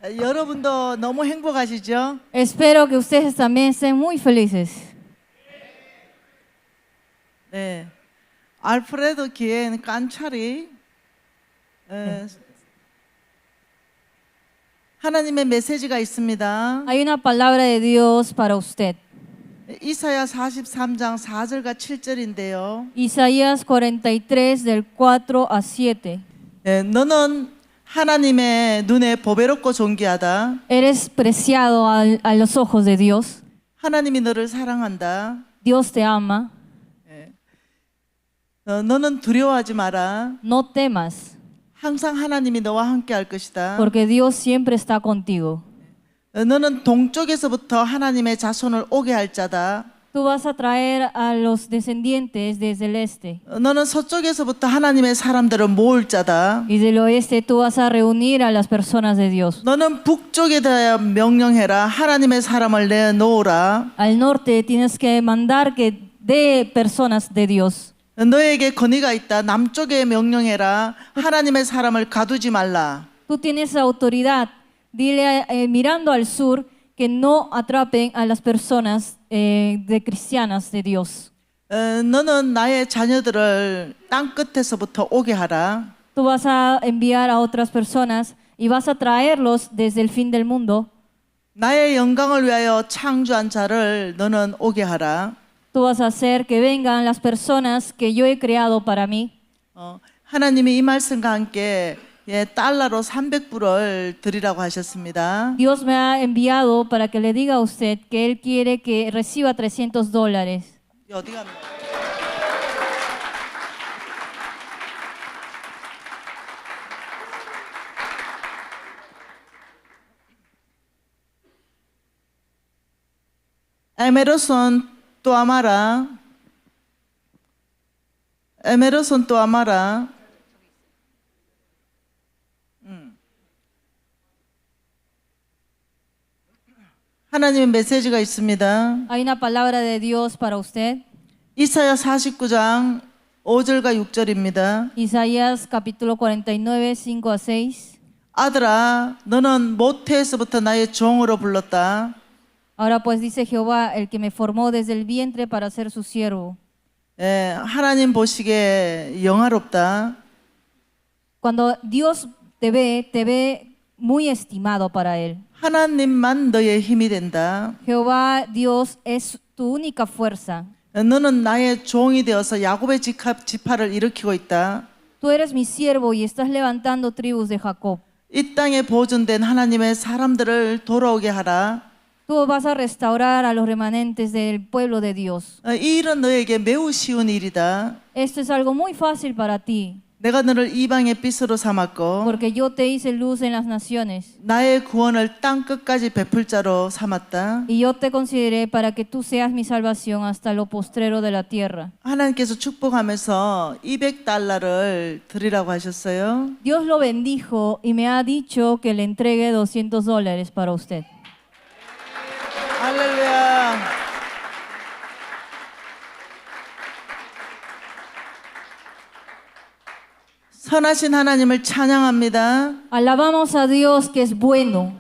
여러분도 너무 행복하시죠? Espero que ustedes también estén muy felices. 네. 알프레도 기엔 깐차리 하나님의 메시지가 있습니다. Hay una palabra de Dios para usted. 이사야 43장 4절과 7절인데요. Isaías 43 del 4 a 7. 네, 너는 하나님의 눈에 보배롭고 존귀하다. Eres preciado a los ojos de Dios. 하나님이 너를 사랑한다. Dios te ama. 너는 두려워하지 마라. No temas, 항상 하나님이 너와 함께 할 것이다. porque Dios siempre está contigo. 너는 동쪽에서부터 하나님의 자손을 오게 할 자다. Tú vas a traer a los descendientes desde el este. 너는 서쪽에서부터 하나님의 사람들을 모을 자다. Y del oeste tú vas a reunir a las personas de Dios. 너는 북쪽에 대하여 명령해라. 하나님의 사람을 내놓으라. Al norte tienes que mandar que dé personas de Dios. 너에게 권위가 있다. 남쪽에 명령해라. 하나님의 사람을 가두지 말라. Tú tienes autoridad. Dile mirando al sur que no atrapen a las personas de cristianas de Dios. 너는 나의 자녀들을 땅 끝에서부터 오게 하라. Tú vas a enviar a otras personas y vas a traerlos desde el fin del mundo. 나의 영광을 위하여 창조한 자를 너는 오게 하라. Tú vas a hacer que vengan las personas que yo he creado para mí. 하나님이 이 말씀과 함께 달러로 300불을 드리라고 하셨습니다. Dios me ha enviado para que le diga a usted que Él quiere que reciba $300. 어디 갑니까? 에메르손 또 아마라. 에메르손 또 아마라. 하나님의 메시지가 있습니다. Hay una palabra de Dios para usted. 이사야 49장 5절과 6절입니다. Isaías capítulo 49, 5 a 6. 아들아, 너는 모태에서부터 나의 종으로 불렀다. Ahora pues dice Jehová, el que me formó desde el vientre para ser su siervo. 하나님 보시기에 영화롭다. Cuando Dios te ve muy estimado para Él. 하나님만 너의 힘이 된다. Jehová Dios es tu única fuerza. 너는 나의 종이 되어서 야곱의 지파를 일으키고 있다. Tú eres mi siervo y estás levantando tribus de Jacob. 이 땅에 보존된 하나님의 사람들을 돌아오게 하라. Tú vas a restaurar a los remanentes del pueblo de Dios. 이 일은 너에게 매우 쉬운 일이다. Esto es algo muy fácil para ti, 내가 너를 이방의 빛으로 삼았고 porque yo te hice luz en las naciones 나의 구원을 땅 끝까지 베풀 자로 삼았다. y yo te consideré para que tú seas mi salvación hasta lo postrero de la tierra. 하나님께서 축복하면서 200달러를 드리라고 하셨어요. Dios lo bendijo y me ha dicho que le entregue $200 para usted. 할렐루야. 선하신 하나님을 찬양합니다. Alabamos a Dios que es bueno.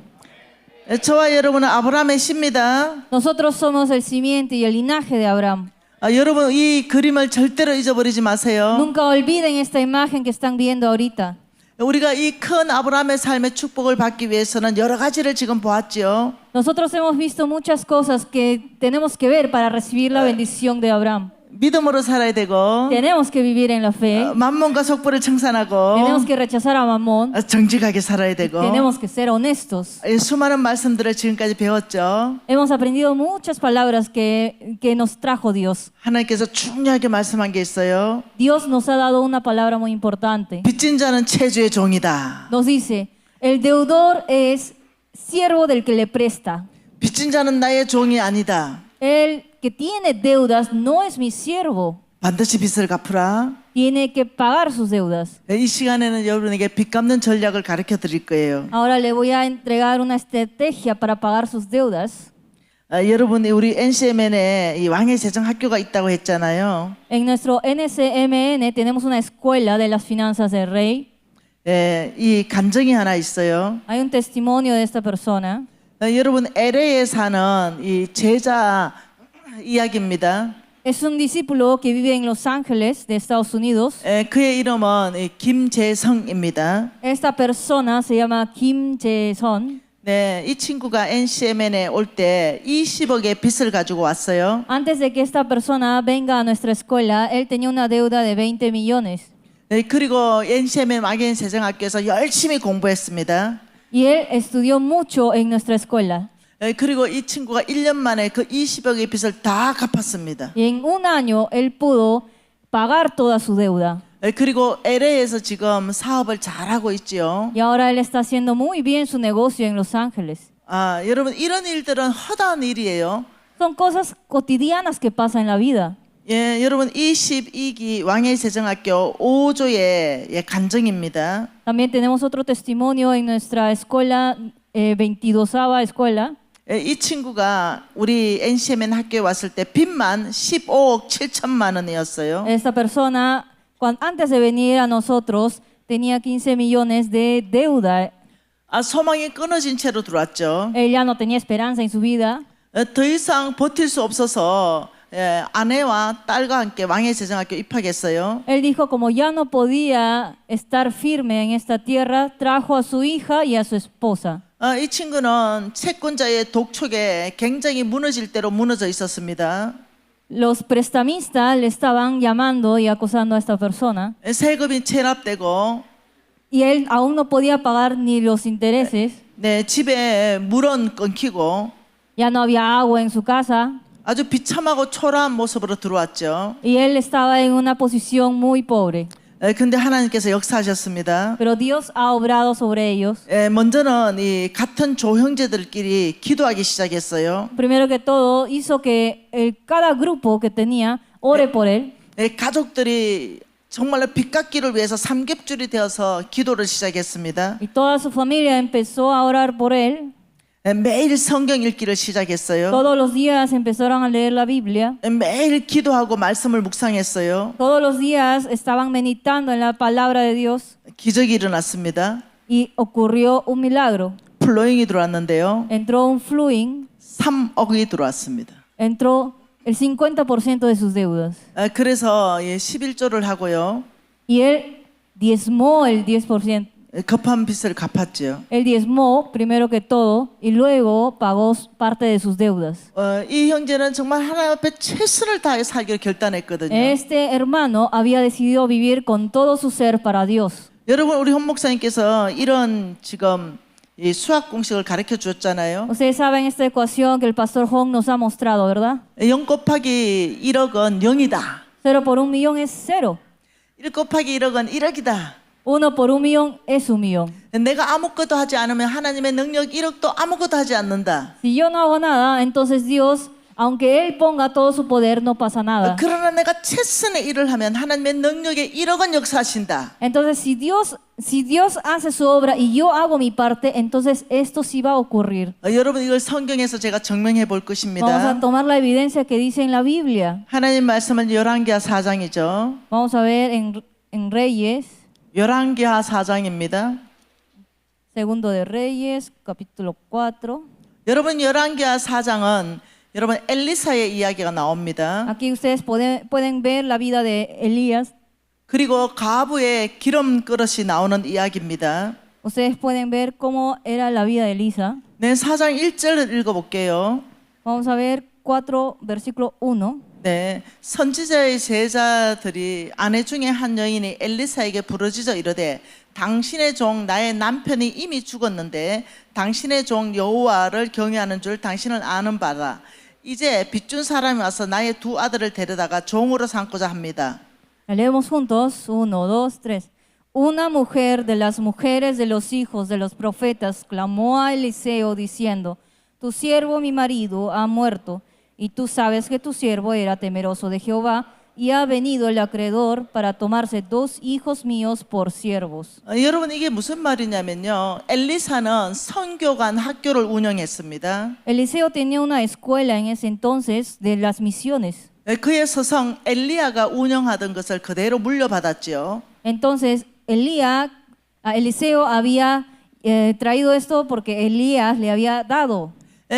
저와 여러분은 아브라함의 씨입니다. Nosotros somos el simiente y el linaje de Abraham. 여러분 이 그림을 절대로 잊어버리지 마세요. Nunca olviden esta imagen que están viendo ahorita. 우리가 이 큰 아브라함의 삶의 축복을 받기 위해서는 여러 가지를 지금 보았죠. Nosotros hemos visto muchas cosas que tenemos que ver para recibir la bendición de Abraham. 믿음으로 살아야 되고 Tenemos que vivir en la fe. 만몬과 속보를 청산하고 Tenemos que rechazar a Mamón. 정직하게 살아야 되고 Tenemos que ser honestos. 수많은 말씀들을 지금까지 배웠죠. Hemos aprendido muchas palabras que nos trajo Dios. 하나님께서 중요하게 말씀한 게 있어요. Dios nos ha dado una palabra muy importante. 빚진 자는 체주의 종이다. Nos dice, el deudor es siervo del que le presta. 빚진 자는 나의 종이 아니다. El que tiene deudas no es mi siervo. 반드시 빚을 갚으라. Tiene que pagar sus deudas. 이 시간에는 여러분에게 빚 갚는 전략을 가르쳐 드릴 거예요. Ahora le voy a entregar una estrategia para pagar sus deudas. 여러분 우리 NCMN에 이 왕의 재정 학교가 있다고 했잖아요. En nuestro NCMN tenemos una escuela de las finanzas del rey. 이 간증이 하나 있어요. Hay un testimonio de esta persona. 여러분 LA에 사는 이 제자 이야기입니다. Es un discípulo que vive en Los Ángeles, de Estados Unidos. 그의 이름은 김재성입니다. Esta persona se llama Kim Jae-son. 네, 이 친구가 NCMN에 올 때 20억의 빚을 가지고 왔어요. Antes de que esta persona venga a nuestra escuela, él tenía una deuda de 20 millones. 네, 그리고 NCMN 막연세정학교에서 열심히 공부했습니다. Y él estudió mucho en nuestra escuela. 그리고 이 친구가 1년 만에 그 20억의 빚을 다 갚았습니다. Y en un año él pudo pagar toda su deuda. 그리고 LA에서 지금 사업을 잘하고 있지요. Y ahora él está haciendo muy bien su negocio en Los Ángeles. 여러분 이런 일들은 허다한 일이에요. Son cosas cotidianas que pasan en la vida. 예, 여러분 22기 왕해세정학교 5조의 간증입니다. También tenemos otro testimonio en nuestra escuela, 22ª escuela. 이 친구가 우리 NCMN 학교에 왔을 때 빚만 15억 7천만 원이었어요. Esta persona, antes de venir a nosotros, tenía 15 millones de deuda. 소망이 끊어진 채로 들어왔죠. Él ya no tenía esperanza en su vida. 더 이상 버틸 수 없어서 아내와 딸과 함께 왕해세정학교 입학했어요. Él dijo, como ya no podía estar firme en esta tierra, trajo a su hija y a su esposa. 이 친구는 채권자의 독촉에 굉장히 무너질 대로 무너져 있었습니다. Los prestamistas le estaban llamando y acosando a esta persona. 세금이 체납되고 Y él aún no podía pagar ni los intereses. 네, 집에 물은 끊기고 Ya no había agua en su casa. 아주 비참하고 초라한 모습으로 들어왔죠. Y él estaba en una posición muy pobre. 근데 하나님께서 역사하셨습니다. Pero Dios ha obrado sobre ellos. 먼저는 이 같은 조형제들끼리 기도하기 시작했어요. Primero que todo, hizo que cada grupo que tenía ore por él. 가족들이 정말로 빚갚기를 위해서 삼겹줄이 되어서 기도를 시작했습니다. Y toda su familia empezó a orar por él. 매일 성경 읽기를 시작했어요. Todos los días empezaron a leer la Biblia. 매일 기도하고 말씀을 묵상했어요. Todos los días estaban meditando en la palabra de Dios. 기적이 일어났습니다. Y ocurrió un milagro. 플로잉이 들어왔는데요. Entró un fluing, 3억이 들어왔습니다. entró el 50% de sus deudas. 그래서 11조를 하고요. Y él diezmó el 10%. 급한 빚을 갚았죠. Él diezmó primero que todo y luego pagó parte de sus deudas. 이 형제는 정말 하나님 앞에 최선을 다해 살기를 결단했거든요. Este hermano había decidido vivir con todo su ser para Dios. 여러분 우리 홍 목사님께서 이런 지금 이 수학 공식을 가르쳐 주었잖아요. Ustedes saben esta ecuación que el pastor Hong nos ha mostrado, ¿verdad? 0 곱하기 1억은 0이다. 0 por 1 millón es 0. 1 곱하기 1억은 1억이다. 1 por 1 millón es 1 millón. 내가 아무것도 하지 않으면 하나님의 능력 1억도 아무것도 하지 않는다. Si yo no hago nada, entonces Dios, aunque Él ponga todo su poder, no pasa nada. 그러나 내가 최선의 일을 하면 하나님의 능력의 1억은 역사하신다. Entonces, si Dios hace su obra y yo hago mi parte, entonces esto sí va a ocurrir. 여러분 이걸 성경에서 제가 증명해 볼 Vamos a 것입니다. tomar la evidencia que dice en la Biblia. 하나님 말씀은 열왕기하 4장이죠. Vamos a ver en Reyes, 열왕기하 4장입니다. Segundo de Reyes, capítulo 4. 여러분 열왕기하 4장은 여러분 엘리사의 이야기가 나옵니다. Aquí ustedes pueden ver la vida de Elías. 그리고 가부의 기름 그릇이 나오는 이야기입니다. Ustedes pueden ver cómo era la vida de Elisa. 네, 4장 1절을 읽어볼게요. Vamos a ver 4, versículo 1. 네, 선지자의 제자들이 아내 중에 한 여인이 엘리사에게 부르짖어 이르되 당신의 종 나의 남편이 이미 죽었는데 당신의 종 여호와를 경외하는 줄 당신은 아는 바라. 이제 빚준 사람이 와서 나의 두 아들을 데려다가 종으로 삼고자 합니다. Leemos juntos. 1, 2, 3. Una mujer de las mujeres de los hijos de los profetas clamó a Eliseo diciendo: Tu siervo mi marido ha muerto, y tú sabes que tu siervo era temeroso de Jehová, y ha venido el acreedor para tomarse 2 hijos míos por siervos. 여러분 이게 무슨 말이냐면요. 엘리사는 선교관 학교를 운영했습니다. Eliseo tenía una escuela en ese entonces de las misiones. 그의 서성 엘리야가 운영하던 것을 그대로 물려받았죠. Entonces, Elías Eliseo había traído esto porque Elías le había dado.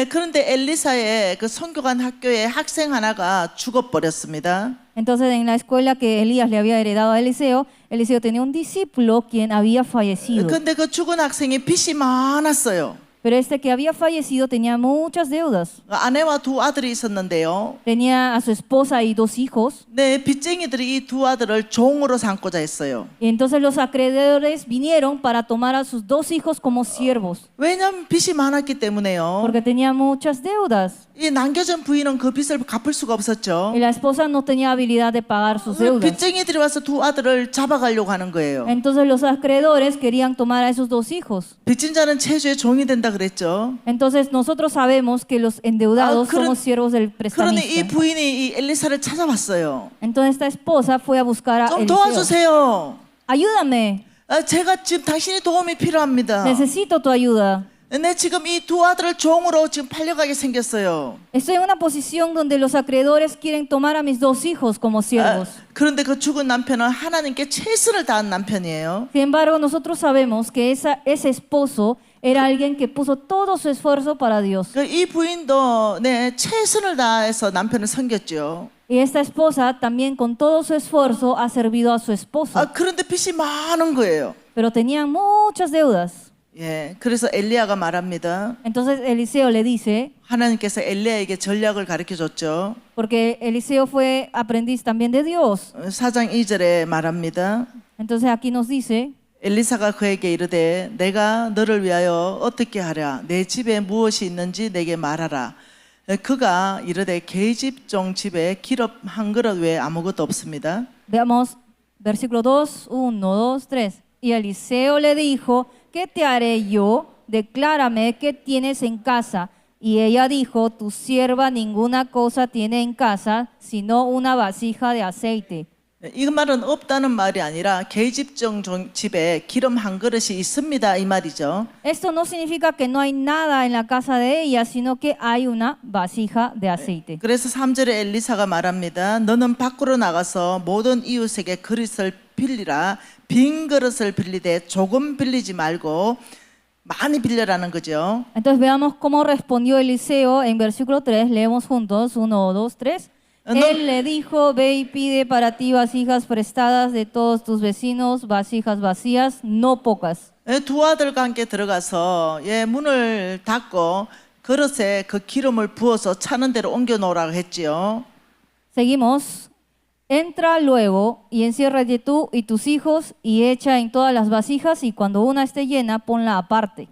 그런데 엘리사의 그 선교관 학교의 학생 하나가 죽어버렸습니다. Entonces, en la escuela que Elías le había heredado a Eliseo, Eliseo tenía un discípulo quien había fallecido. 근데 그 죽은 학생이 빚이 많았어요. Pero este que había fallecido tenía muchas deudas. 아내와 두 아들이 있었는데요. Tenía a su esposa y 2 hijos. 네, 빚쟁이들이 이 두 아들을 종으로 삼고자 했어요. Y entonces los acreedores vinieron para tomar a sus 2 hijos como siervos, 왜냐하면 빚이 많았기 때문에요. porque tenía muchas deudas. 이 남겨진 부인은 그 빚을 갚을 수가 없었죠. Y la esposa no tenía habilidad de pagar sus deudas. 빚쟁이들이 와서 두 아들을 잡아가려고 하는 거예요. Entonces los acreedores querían tomar a esos 2 hijos. 빚진 자는 체주의 종이 된다 그랬죠. Entonces nosotros sabemos que los endeudados somos siervos del 그러니 이 prestamista. 부인이 이 엘리사를 찾아왔어요. Entonces esta esposa fue a buscar a 좀 Eliseo. 도와주세요. Ayúdame, 제가 지금 당신의 도움이 필요합니다. necesito tu ayuda. 네, 지금 이 두 아들을 종으로 지금 팔려가게 생겼어요. Estoy en una posición donde los acreedores quieren tomar a mis 2 hijos como siervos. 그런데 그 죽은 남편은 하나님께 최선을 다한 남편이에요. Sin embargo, nosotros sabemos que ese esposo era alguien que puso todo su esfuerzo para Dios. 이 부인도 네, 최선을 다해서 남편을 섬겼죠. Y esta esposa también con todo su esfuerzo ha servido a su esposo. 그런데 빚이 많은 거예요. Pero tenían muchas deudas. 예, 그래서 엘리야가 말합니다. Entonces Eliseo le dice, 하나님께서 엘리야에게 전략을 가르쳐 줬죠. porque Eliseo fue aprendiz también de Dios. 4장 2절에 말합니다. Entonces aquí nos dice, 엘리사가 그에게 이르되 내가 너를 위하여 어떻게 하랴 내 집에 무엇이 있는지 내게 말하라. 그가 이르되 계집종 집에 기름 한 그릇 외에 아무것도 없습니다. veamos versículo 2, 1, 2, 3. Y Eliseo le dijo, ¿qué te haré yo? Declárame qué tienes en casa. Y ella dijo, tu sierva ninguna cosa tiene en casa, sino una vasija de aceite. 이 말은 없다는 말이 아니라 계집종 집에 기름 한 그릇이 있습니다 이 말이죠. Esto no significa que no hay nada en la casa de ella, sino que hay una vasija de aceite. 그래서 3절에 엘리사가 말합니다. 너는 밖으로 나가서 모든 이웃에게 그릇을 빌리라. 빈 그릇을 빌리되 조금 빌리지 말고 많이 빌려라는 거죠. Entonces veamos cómo respondió Eliseo en versículo 3. Leemos juntos, 1, 2, 3. Él le dijo, ve y pide para ti vasijas prestadas de todos tus vecinos, vasijas vacías, no pocas. 두 아들과 함께 들어가서 문을 닫고 그릇에 그 기름을 부어서 차는 대로 옮겨 놓으라고 했지요. Seguimos. Entra luego y enciérrate tú y tus hijos y echa en todas las vasijas y cuando una esté llena, ponla aparte.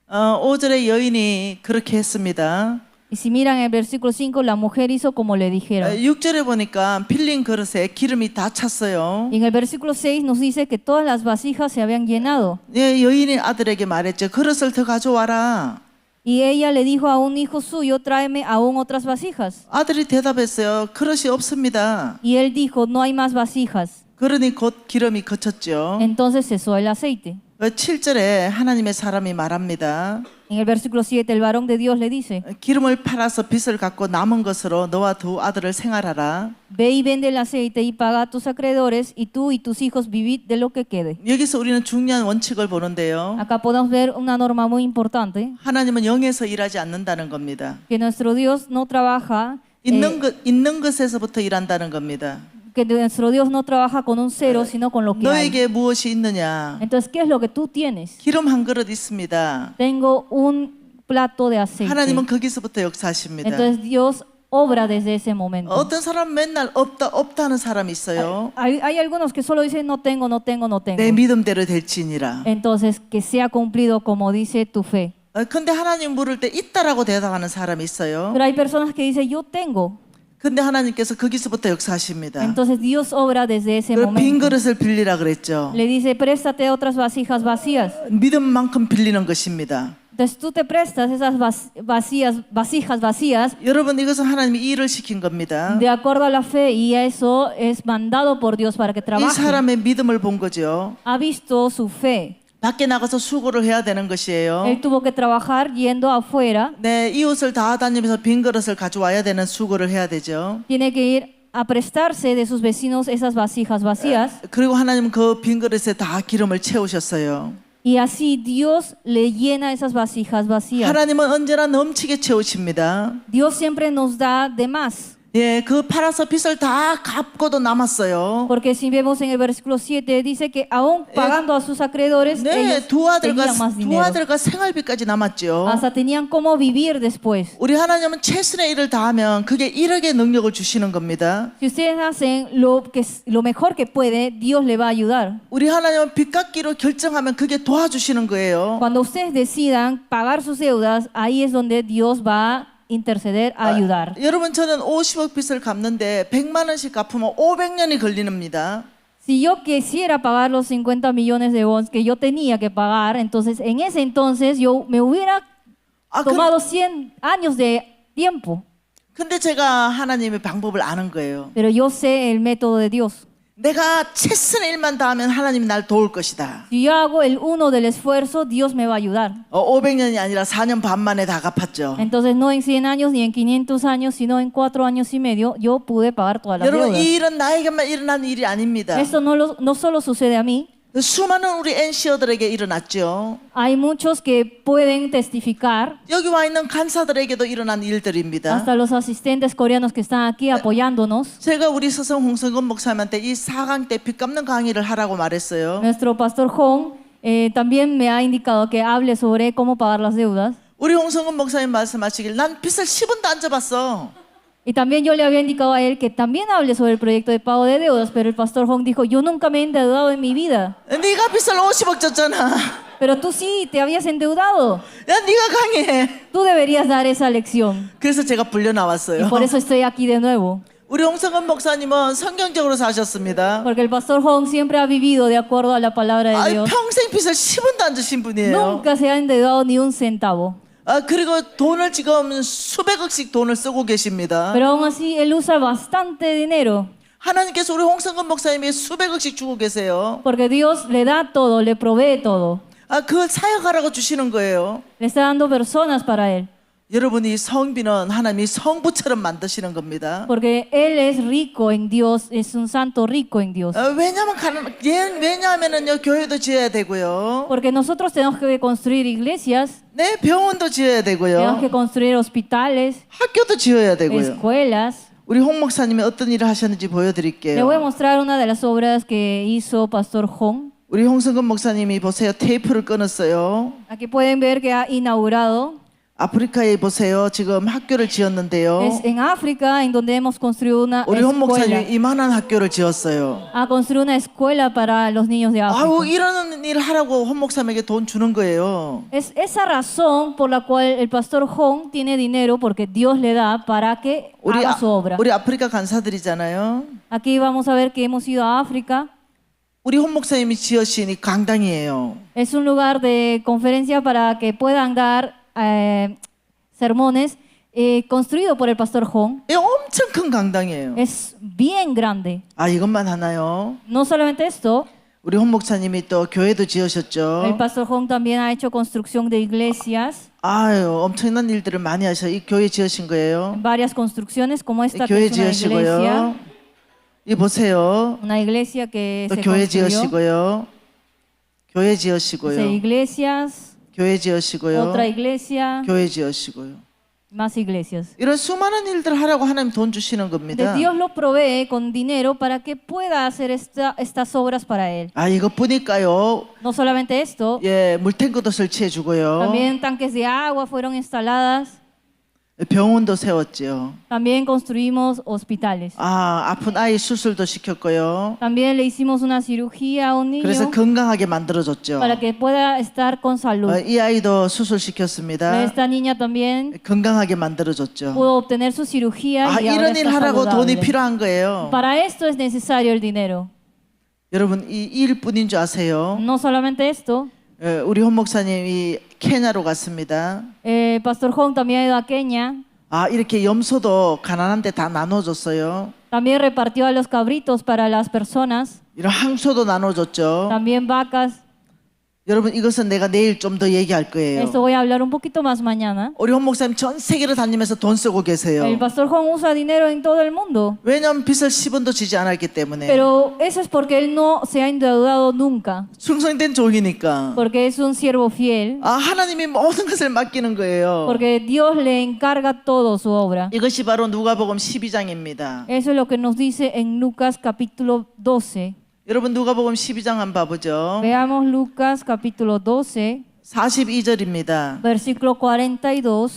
5절에 여인이 그렇게 했습니다. Y si miran el versículo 5, la mujer hizo como le dijeron. 6절에 보니까 빌린 그릇에 기름이 다 찼어요. Y en el versículo 6 nos dice que todas las vasijas se habían llenado. 여인이 아들에게 말했죠. 그릇을 더 가져와라. Y ella le dijo a un hijo suyo, tráeme aún otras vasijas. 아들이 대답했어요. 그릇이 없습니다. Y él dijo, no hay más vasijas. 그러니 곧 기름이 그쳤죠. Entonces cesó el aceite. 7절에 하나님의 사람이 말합니다. En el versículo 7, el varón de Dios le dice, 기름을 팔아서 빚을 갚고 남은 것으로 너와 두 아들을 생활하라. ve y vende el aceite y paga a tus acreedores y tú y tus hijos vivid de lo que quede. 여기서 우리는 중요한 원칙을 보는데요. Acá podemos ver una norma muy importante, 하나님은 영에서 일하지 않는다는 겁니다. que nuestro Dios no trabaja, 있는 것에서부터 일한다는 겁니다. que nuestro Dios no trabaja con un cero, sino con lo que hay. 너에게 무엇이 있느냐? Entonces, ¿qué es lo que tú tienes? 기름 한 그릇 있습니다. Tengo un plato de aceite. 하나님은 거기서부터 역사하십니다. Entonces Dios obra desde ese momento. 어떤 사람 맨날 없다는 사람이 있어요. Hay algunos que solo dicen no tengo, no tengo, no tengo. 내 믿음대로 될지니라. Entonces, que sea cumplido como dice tu fe. 근데 하나님 물을 때 있다라고 대답하는 사람이 있어요. Pero hay personas que dicen yo tengo. 근데 하나님께서 거기서부터 역사하십니다. Entonces Dios obra desde ese 빈 momento. 그릇을 빌리라 그랬죠. Le dice, préstate otras vasijas vacías. 믿음만큼 빌리는 것입니다. Entonces tú te prestas esas vasijas vacías 여러분 이것은 하나님이 일을 시킨 겁니다. de acuerdo a la fe y eso es mandado por Dios para que 이 trabaje. 사람의 믿음을 본 거죠. Ha visto su fe. 밖에 나가서 수고를 해야 되는 것이에요. Él tuvo que trabajar yendo afuera. 네, 이웃을 다 다니면서 빈 그릇을 가져와야 되는 수고를 해야 되죠. Tiene que ir a prestarse de sus vecinos esas vasijas vacías. 그리고 하나님은 그 빈 그릇에 다 기름을 채우셨어요. Y así Dios le llena esas vasijas vacías. 하나님은 언제나 넘치게 채우십니다. Dios siempre nos da de más. 예, 그 팔아서 빚을 다 갚고도 남았어요. Porque si vemos en el versículo 7, dice que aún pagando a sus acreedores, 네, ellos 두 tenían más 아들과 dinero. 생활비까지 남았죠. Hasta tenían cómo vivir después. 우리 하나님은 최선의 일을 다하면 그게 1억의 능력을 주시는 겁니다. Si ustedes hacen lo mejor que puede, Dios le va a ayudar. 우리 하나님은 빚 갚기로 결정하면 그게 도와주시는 거예요. Cuando ustedes decidan pagar sus deudas, ahí es donde Dios va a interceder, a ayudar. 여러분 저는 50억 빚을 갚는데 100만 원씩 갚으면 500년이 걸리는니다. Si yo quisiera pagar los 50 millones de wons que yo tenía que pagar, entonces en ese entonces yo me hubiera tomado 100 años de tiempo. 근데 제가 하나님의 방법을 아는 거예요. Pero yo sé el método de Dios. 내가 최선의 일만 다하면 하나님이 날 도울 것이다. Si yo hago el uno del esfuerzo, Dios me va a ayudar. 500년이 아니라 4년 반 만에 다 갚았죠. Entonces no en 100 años ni en 500 años, sino en 4 años y medio, yo pude pagar todas las 여러분 deudas. 이 일은 나에게만 일어난 일이 아닙니다. Esto no solo sucede a mí. 수많은 우리 NCO들에게 일어났죠. Hay muchos que pueden testificar, 여기 와 있는 간사들에게도 일어난 일들입니다. hasta los asistentes coreanos que están aquí apoyándonos. 제가 우리 서성 홍성근 목사님한테 이 4강 때 빚 갚는 강의를 하라고 말했어요. Nuestro pastor Hong también me ha indicado que hable sobre cómo pagar las deudas. 우리 홍성근 목사님 말씀하시길 난 빚을 10원도 안 져봤어. Y también yo le había indicado a él que también hable sobre el proyecto de pago de deudas, pero el pastor Hong dijo, yo nunca me he endeudado en mi vida. 네가 빚을 50억 졌잖아. Pero tú sí, te habías endeudado. 야, 네가 강해. Tú deberías dar esa lección. 그래서 제가 불려 Y 나왔어요. por eso estoy aquí de nuevo. 우리 홍성근 목사님은 성경적으로 사셨습니다. Porque el pastor Hong siempre ha vivido de acuerdo a la palabra de Dios. 평생 빚을 10원도 안 주신 분이에요. Nunca se ha endeudado ni un centavo. 그리고 돈을 지금 수백억씩 돈을 쓰고 계십니다. Pero aún así, él usa bastante dinero. 하나님께서 우리 홍성근 목사님에게 수백억씩 주고 계세요. Porque Dios le da todo, le provee todo. 그걸 사역하라고 주시는 거예요. Le está dando personas para él. 여러분이 성비는 하나님이 성부처럼 만드시는 겁니다. Porque él es rico en Dios, es un santo rico en Dios. 왜냐하면은요 교회도 지어야 되고요. Porque nosotros tenemos que construir iglesias, 네, 병원도 지어야 tenemos 되고요. que construir hospitales, 학교도 지어야 되고요. escuelas. 우리 홍 목사님이 어떤 일을 하셨는지 Le voy a 보여드릴게요. mostrar una de las obras que hizo Pastor Hong. 우리 홍성근 목사님이 보세요. 테이프를 끊었어요. Aquí pueden ver que ha inaugurado. 아프리카에 보세요. 지금 학교를 지었는데요. Es en África, en donde hemos construido una 우리 홍 목사님이 escuela. 이만한 학교를 지었어요. Ha construido una escuela para los niños de África. 아우 이런 일 하라고 홍 목사님에게 돈 주는 거예요. Es esa razón por la cual el pastor Hong tiene dinero, porque Dios le da para que haga su obra. 우리 아프리카 간사들이잖아요. Aquí vamos a ver que hemos ido a África. 우리 홍 목사님이 지으신 이 강당이에요. Es un lugar de conferencia para que puedan dar sermones construido por el pastor Hong. 이 엄청 큰 강당이에요. Es bien grande. 이것만 하나요? No solamente esto, 우리 홍 목사님이 또 교회도 지으셨죠. el pastor Hong también ha hecho construcción de iglesias, 엄청난 일들을 많이 하셔. 이 교회 지으신 거예요. varias construcciones como esta que 교회 es una iglesia, 지으시고요. 이 보세요. una iglesia que 또 se 교회 construyó, 지으시고요. 교회 hacer 지으시고요. iglesias, 교회 지으시고요. otra iglesia, 교회 지으시고요. más iglesias. 이런 수많은 일들 하라고 하나님 돈 주시는 De 겁니다. Dios lo provee con dinero para que pueda hacer estas obras para él. 이것뿐일까요? No solamente esto, 물탱크도 설치해 주고요. también tanques de agua fueron instaladas, 병원도 세웠지요. también construimos hospitales. 아픈 아이 수술도 시켰고요. También le hicimos una cirugía a un 그래서 niño 건강하게 만들어줬죠. para que pueda estar con salud. 이 아이도 수술 시켰습니다. Esta niña también 건강하게 만들어줬죠. pudo obtener su cirugía y ahora 이런 일 está 하라고 돈이 saludable. 필요한 거예요. Para esto es necesario el dinero. 여러분 이 일뿐인 줄 아세요? No solamente esto, 우리 홍 목사님이 케냐로 갔습니다. Pastor Hong también ha ido a Kenia, 이렇게 염소도 가난한데 다 나눠줬어요. también repartió a los cabritos para las personas, 이런 항소도 나눠줬죠. también vacas. 여러분 이것은 내가 내일 좀 더 얘기할 거예요. Esto voy a hablar un poquito más mañana. 우리 홍 목사님 전 세계를 다니면서 돈 쓰고 계세요. El pastor Juan usa dinero en todo el mundo, 왜냐하면 빚을 10원도 지지 않았기 때문에. pero eso es porque él no se ha endeudado nunca, 충성된 종이니까. porque es un siervo fiel, 아, 하나님이 모든 것을 맡기는 거예요. porque Dios le encarga todo su obra. 이것이 바로 누가복음 12장입니다. Eso es lo que nos dice en Lucas capítulo 12. 여러분 누가복음 12장 한번 봐보죠. Veamos Lucas capítulo 12, 42절입니다. versículo 42.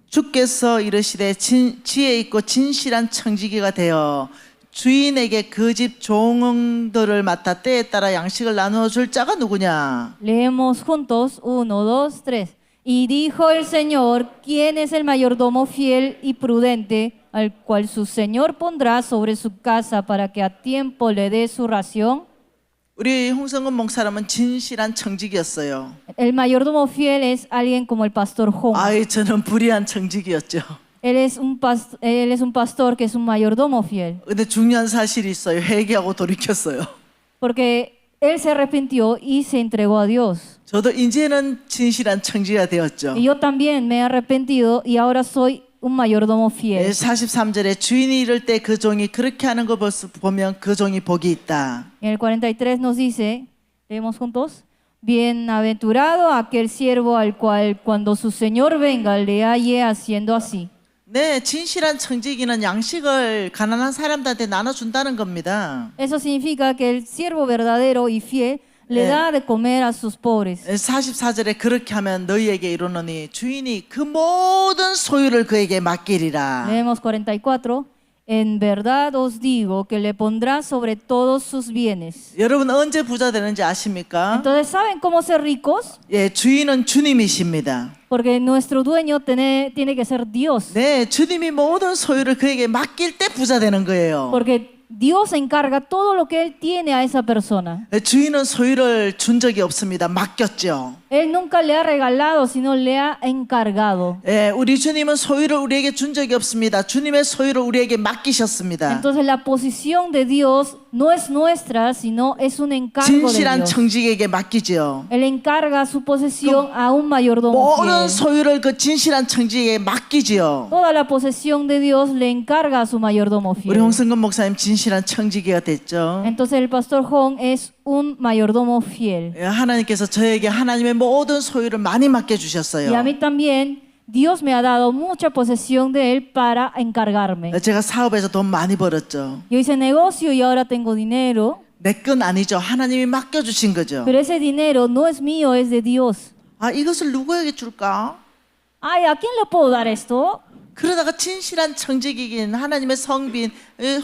주께서 이르시되 지혜 있고 진실한 청지기가 되어 주인에게 그 집 종들을 맡아 때에 따라 양식을 나누어 줄 자가 누구냐? Leemos juntos, 1, 2, 3. Y dijo el Señor, ¿quién es el mayordomo fiel y prudente, al cual su Señor pondrá sobre su casa para que a tiempo le dé su ración? 우리 홍성근 목사람은 진실한 청지기였어요. El mayordomo fiel es alguien como el pastor Juan. 아이 저는 불의한 청지기였죠. Él es un pastor que es un mayordomo fiel, 근데 중요한 사실이 있어요. 회개하고 돌이켰어요. porque él se arrepintió y se entregó a Dios. 저도 이제는 진실한 청지기가 되었죠. Y yo también me he arrepentido y ahora soy un mayordomo fiel. 43절에 주인이 이럴 때 그 종이 그렇게 하는 거 보면 그 종이 복이 있다. En el 43 nos dice, leemos juntos, bienaventurado aquel siervo al cual cuando su Señor venga le halle haciendo así. 네, 진실한 청지기는 양식을 가난한 사람들한테 나눠준다는 겁니다. Eso significa que el siervo verdadero y fiel le da de comer a sus pobres. 44절에 그렇게 하면 너희에게 이르노니 주인이 그 모든 소유를 그에게 맡기리라. Leemos 44. En verdad os digo que le pondrá sobre todos sus bienes. 여러분 언제 부자 되는지 아십니까? Entonces, ¿saben cómo ser ricos? 예, 주인은 주님이십니다. Porque nuestro dueño tiene que ser Dios. 네, 주님이 모든 소유를 그에게 맡길 때 부자 되는 거예요. Porque Dios encarga todo lo que Él tiene a esa persona. 주인은 소유를 준 적이 없습니다. 맡겼죠. Él nunca le ha regalado, sino le ha encargado. 예, 우리 주님은 소유를 우리에게 준 적이 없습니다. 주님의 소유를 우리에게 맡기셨습니다. Entonces la posición de Dios no es nuestra, sino es un encargo de 진실한 Dios. 청지기에게 맡기죠. Él encarga su posesión a un mayordomo 모든 fiel. 소유를 그 진실한 청지기에게 맡기지요. Toda la posesión de Dios le encarga a su mayordomo 우리 fiel. 홍성근 목사님 진실한 청지기가 됐죠. Entonces el pastor Juan es un mayordomo fiel. 예, 하나님께서 저에게 하나님의 모든 소유를 많이 Y a 맡겨주셨어요. mí también, Dios me ha dado mucha posesión de Él para encargarme. 제가 사업에서 돈 많이 벌었죠. Yo hice negocio y ahora tengo dinero, 내 건 아니죠. 하나님이 맡겨주신 거죠. pero ese dinero no es mío, es de Dios. 아, 이것을 누구에게 줄까? Ay, ¿a quién le puedo dar esto? 그러다가 진실한 청지기인 하나님의 성빈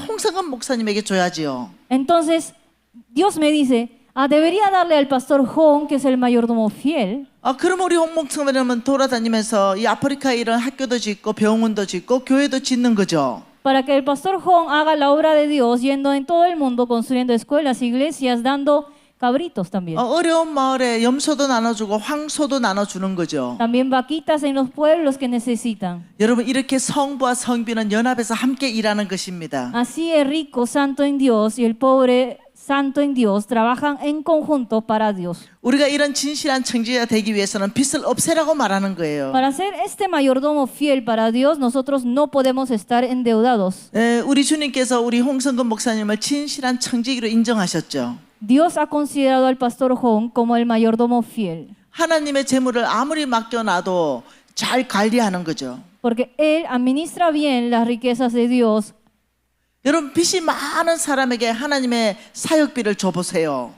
홍성근 목사님에게 줘야지요. Entonces, Dios me dice, debería darle al pastor Juan, que es el mayordomo fiel. 아, 그럼 우리 홍 목사님은 돌아다니면서 이 아프리카에 이런 학교도 짓고 병원도 짓고 교회도 짓는 거죠. Para que el pastor Juan haga la obra de Dios, yendo en todo el mundo, construyendo escuelas, iglesias, dando cabritos también. 어려운 마을에 염소도 나눠주고 황소도 나눠주는 거죠. También vaquitas en los pueblos que necesitan. 여러분 이렇게 성부와 성비는 연합해서 함께 일하는 것입니다. Así el rico santo en Dios y el pobre santo en Dios trabajan en conjunto para Dios. 우리가 이런 진실한 청지기가 되기 위해서는 빚을 없애라고 말하는 거예요. Para ser este mayordomo fiel para Dios, nosotros no podemos estar endeudados. 우리 주님께서 우리 홍성근 목사님을 진실한 청지기로 인정하셨죠. Dios ha considerado al pastor Juan como el mayordomo fiel, 하나님의 재물을 아무리 맡겨놔도 잘 관리하는 거죠. porque él administra bien las riquezas de Dios. 여러분 빚이 많은 사람에게 하나님의 사역비를 줘보세요.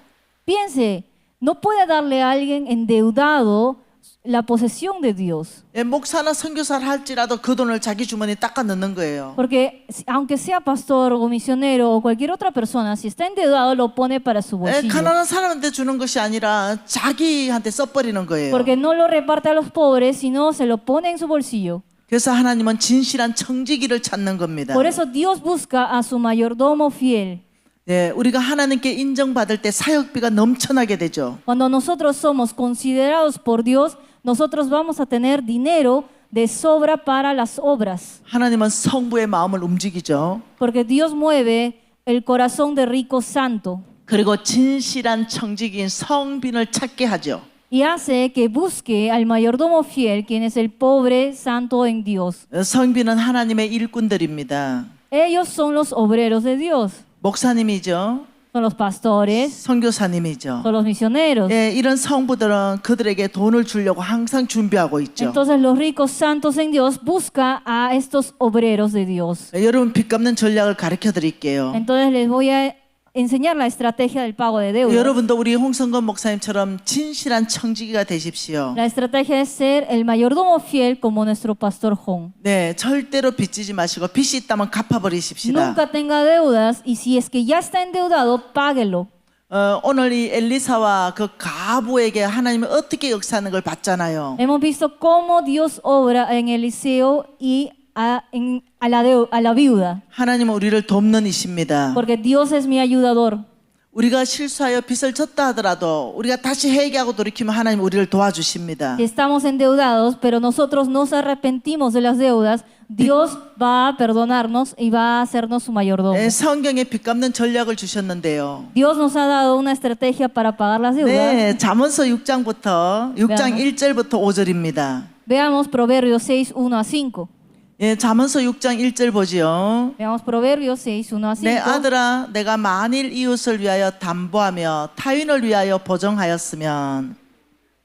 Piense, no puede darle a alguien endeudado la posesión de Dios, 목사나 선교사를 할지라도 그 돈을 자기 주머니에 닦아 넣는 거예요. porque aunque sea pastor o misionero o cualquier otra persona, si está endeudado lo pone para su bolsillo, 가난한 사람한테 주는 것이 아니라 자기한테 써버리는 거예요. porque no lo reparte a los pobres, sino se lo pone en su bolsillo. 그래서 하나님은 진실한 청지기를 찾는 겁니다. Por eso Dios busca a su mayordomo fiel. 예, 우리가 하나님께 인정받을 때 사역비가 넘쳐나게 되죠. Cuando nosotros somos considerados por Dios, nosotros vamos a tener dinero de sobra para las obras, 하나님은 성부의 마음을 움직이죠. porque Dios mueve el corazón de rico santo. 그리고 진실한 청지기인 성빈을 찾게 하죠. y hace que busque al mayordomo fiel, quien es el pobre santo en Dios. 성비는 하나님의 일꾼들입니다. Ellos son los obreros de Dios, 목사님이죠. son los pastores, 선교사님이죠. son los misioneros. 예, 이런 성부들은 그들에게 돈을 주려고 항상 준비하고 있죠. Entonces los ricos santos en Dios buscan a estos obreros de Dios. 예, 여러분 빚 갚는 전략을 가르쳐 드릴게요. Entonces les voy a enseñar la estrategia del pago de deuda. 여러분도 우리 홍성건 목사님처럼 진실한 청지기가 되십시오. La estrategia es ser el mayordomo fiel como nuestro pastor Hong. 네, 절대로 빚지지 마시고 빚이 있다면 갚아버리십시다. Nunca tenga deudas y si es que ya está endeudado, páguelo. 오늘 이 엘리사와 그 가부에게 하나님이 어떻게 역사하는 걸 봤잖아요. Hemos visto cómo Dios obra en Eliseo y a la viuda, 하나님은 우리를 돕는 이십니다. porque Dios es mi ayudador. 우리가 실수하여 빚을 졌다 하더라도 우리가 다시 회개하고 돌이키면 하나님 우리를 도와주십니다. Si estamos endeudados, pero nosotros nos arrepentimos de las deudas, Dios va a perdonarnos y va a hacernos su mayordomo. 성경에 빚 갚는 전략을 주셨는데요. Dios nos ha dado una estrategia para pagar las deudas. 네, 잠언서 6장 Veamos. 1절부터 5절입니다. Veamos Proverbios 6, 1 a 5. 예, 잠언서 6장 1절 보지요. Veamos Proverbios 6, 1 a 5. 내 아들아, 내가 만일 이웃을 위하여 담보하며 타인을 위하여 보정하였으면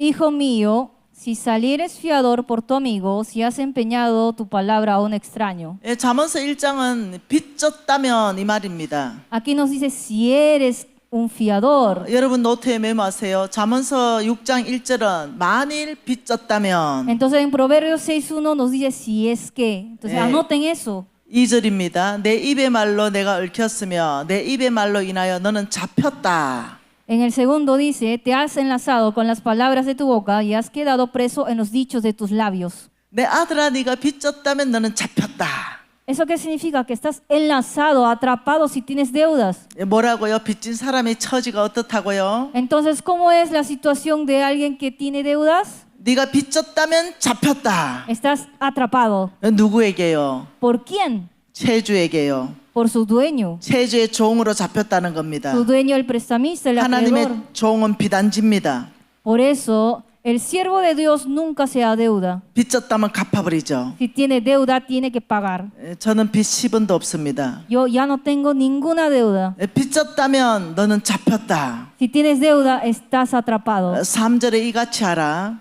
Hijo mío, si salieres fiador por tu amigo, si has empeñado tu palabra a un extraño. 예, 잠언서 1장은 빚 졌다면 이 말입니다. Aquí nos dice si eres un fiador. 여러분 노트에 메모하세요. 잠언서 6장 1절은 만일 빚 졌다면 Entonces en Proverbios 6.1 nos dice si es que. Entonces anoten eso. 2절입니다. 내 입의 말로 내가 얽혔으며 내 입의 말로 인하여 너는 잡혔다. En el segundo dice, te has enlazado con las palabras de tu boca y has quedado preso en los dichos de tus labios. 내 아들아 네가 빚 졌다면 너는 잡혔다. ¿Eso qué significa? Que estás enlazado, atrapado si tienes deudas. 예, 뭐라고요? 빚진 사람의 처지가 어떻다고요? Entonces, ¿cómo es la situación de alguien que tiene deudas? 네가 빚 졌다면 잡혔다. Estás atrapado. 누구에게요? ¿Por quién? 채주에게요. Por su dueño. 채주의 종으로 잡혔다는 겁니다. Su dueño, el prestamista, el acreedor. 하나님의 종은 비단지입니다. Por eso, el siervo de Dios nunca se adeuda. 빚 졌다면 갚아버리죠. Si tiene deuda, tiene que pagar. 예, 저는 빚 10원도 없습니다. Yo ya no tengo ninguna deuda. 예, 빚 졌다면 너는 잡혔다. Si tienes deuda, estás atrapado. 3절에 이같이 하라.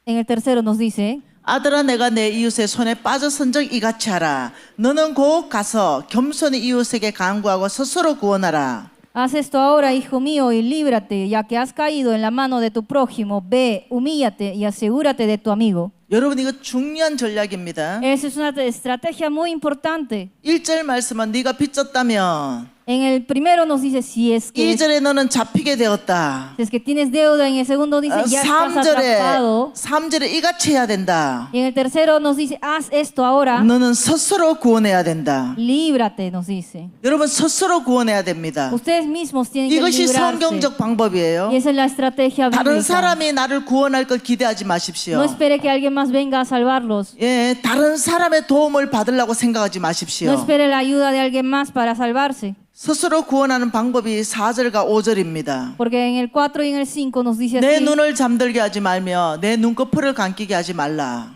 En el tercero nos dice, 아들아 내가 내 이웃의 손에 빠져선 적 이같이 하라. 너는 곧 가서 겸손히 이웃에게 간구하고 스스로 구원하라. haz esto ahora, hijo mío, y líbrate, ya que has caído en la mano de tu prójimo. Ve, humíllate y asegúrate de tu amigo. 여러분 이거 중요한 전략입니다. Esa es una estrategia muy importante. 1절 말씀은 네가 빚 졌다면 En el primero nos dice si es que 2절에 너는 잡히게 되었다. si es que tienes deuda, en el segundo dice ya estás atrapado. 3절에 이같이 해야 된다. Y en el tercero nos dice haz esto ahora, 너는 스스로 구원해야 된다. líbrate, nos dice. 여러분 스스로 구원해야 됩니다. Ustedes mismos tienen que 이것이 librarse. 성경적 방법이에요. Y esa es la estrategia 다른 bíblica. 사람이 나를 구원할 걸 기대하지 No 마십시오. espere que alguien más venga a salvarlos. 예, 다른 사람의 도움을 받으려고 생각하지 No 마십시오. espere la ayuda de alguien más para salvarse. 스스로 구원하는 방법이 4절과 5절입니다. Porque en el 4 y en el 5 nos dice 내 así. 눈을 잠들게 하지 말며 내 눈꺼풀을 감기게 하지 말라.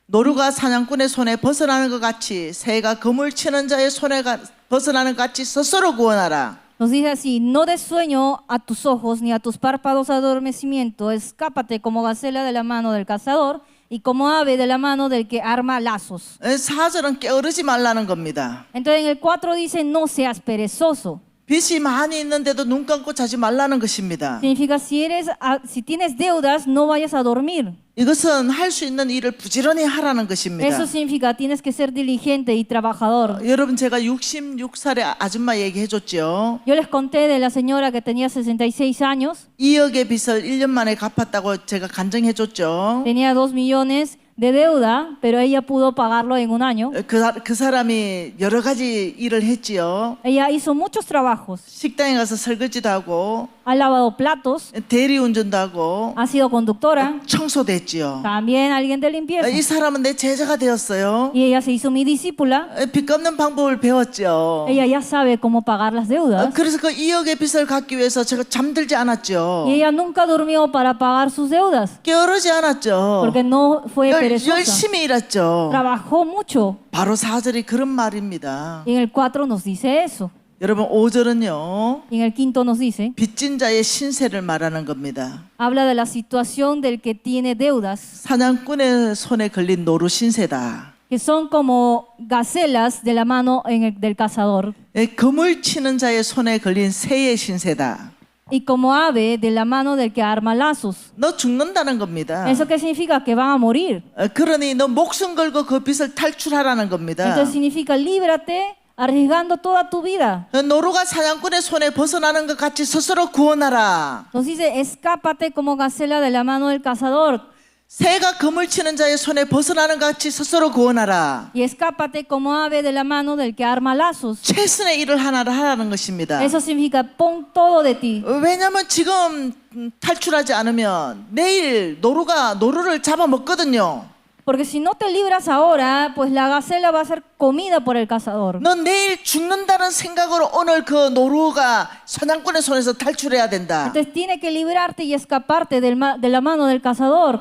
노루가 사냥꾼의 손에 벗어나는 것 같이 새가 그물 치는 자의 손에 벗어나는 것 같이 스스로 구원하라. Nos dice así, no des sueño a tus ojos ni a tus párpados adormecimiento, escápate como gacela de la mano del cazador y como ave de la mano del que arma lazos. 4절은 게으르지 말라는 겁니다. Entonces en el 4 dice, no seas perezoso. 빚이 많이 있는데도 눈 감고 자지 말라는 것입니다. Significa, si tienes deudas, no vayas a dormir. 이것은 할 수 있는 일을 부지런히 하라는 것입니다. Eso significa, tienes que ser diligente y trabajador. 여러분 제가 66살의 아줌마 얘기해 줬죠. Yo les conté de la señora que tenía 66 años, 2억의 빚을 1년 만에 갚았다고 제가 간증해 줬죠. tenía 2 millones de deuda, pero ella pudo pagarlo en un año. 그 사람이 여러 가지 일을 했지요. Ella hizo muchos trabajos. 식당에 가서 설거지도 하고 ha lavado platos, 대리운전도 하고 ha sido conductora, 청소도 했지요. también alguien de limpieza. 이 사람은 내 제자가 되었어요. Y ella se hizo mi discípula. 빚 갚는 방법을 배웠죠. Ella ya sabe cómo pagar las deudas. 그래서 그 2억의 빚을 갚기 위해서 제가 잠들지 않았죠. Y ella nunca durmió para pagar sus deudas, 게으르지 않았죠. porque no fue perezosa. 열심히 일했죠. Trabajó mucho. 바로 4절이 그런 말입니다. Y en el 4 nos dice eso. 여러분 5절은요. Y en el 5 nos dice, 빚진 자의 신세를 말하는 겁니다. habla de la situación del que tiene deudas, 사냥꾼의 손에 걸린 노루 신세다. que son como gacelas de la mano del cazador, 금을 치는 자의 손에 걸린 새의 신세다. y como ave de la mano del que arma lazos. 너 죽는다는 겁니다. ¿Eso qué significa? Que van a morir. 그러니 너 목숨 걸고 그 빚을 탈출하라는 겁니다. Entonces significa líbrate arriesgando toda tu vida. 노루가 사냥꾼의 손에 벗어나는 것 같이 스스로 구원하라. Nos dice, escápate como gacela de la mano del cazador, 새가 금을 치는 자의 손에 벗어나는 것 같이 스스로 구원하라. y escápate como ave de la mano del que arma lazos. 최선의 일을 하나를 하라는 것입니다. Eso significa, pon todo de ti. 왜냐하면 지금 탈출하지 않으면 내일 노루를 잡아먹거든요. Porque si no te libras ahora, pues la gacela va a ser comida por el cazador. 넌 내일 죽는다는 생각으로 오늘 그 노루가 사냥꾼의 손에서 탈출해야 된다. Entonces tienes que librarte y escaparte de la mano del cazador.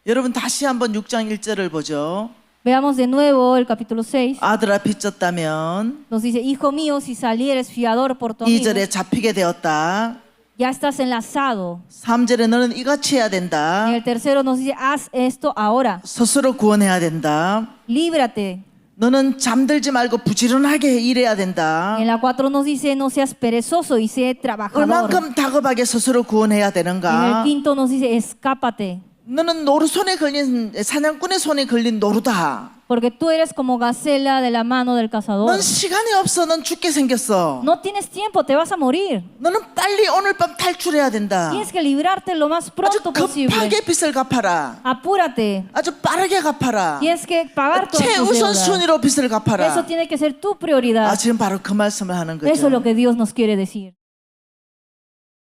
여러분 다시 한번 6장 1절을 보죠. Veamos de nuevo el capítulo 6. 아들아 빚졌다면 Nos dice, hijo mío, si salieres fiador por tu amigo, 2절에 잡히게 되었다. ya estás enlazado. 3절에 너는 이같이 해야 En 된다. el tercero nos dice, haz esto ahora. 스스로 구원해야 된다. Líbrate. 너는 잠들지 말고 부지런하게 일해야 된다. En la 4 nos dice, no seas perezoso y sé trabajador. 얼만큼 다급하게 스스로 구원해야 En el 되는가? 5 nos dice, escápate. 너는 노루 손에 걸린 사냥꾼의 손에 걸린 노루다. Porque tú eres como gacela de la mano del cazador. 넌 시간이 없어. 넌 죽게 생겼어. No tienes tiempo, te vas a morir. 너는 빨리 오늘 밤 탈출해야 된다. Tienes que librarte lo más 아주 pronto posible. 급하게 빚을 갚아라. Apúrate. 아주 빠르게 갚아라. Tienes que pagar todas tus 최우선 deudas. 순위로 빚을 Eso 갚아라. tiene que ser tu prioridad. 지금 바로 그 말씀을 하는 Eso es 거죠. lo que Dios nos quiere decir.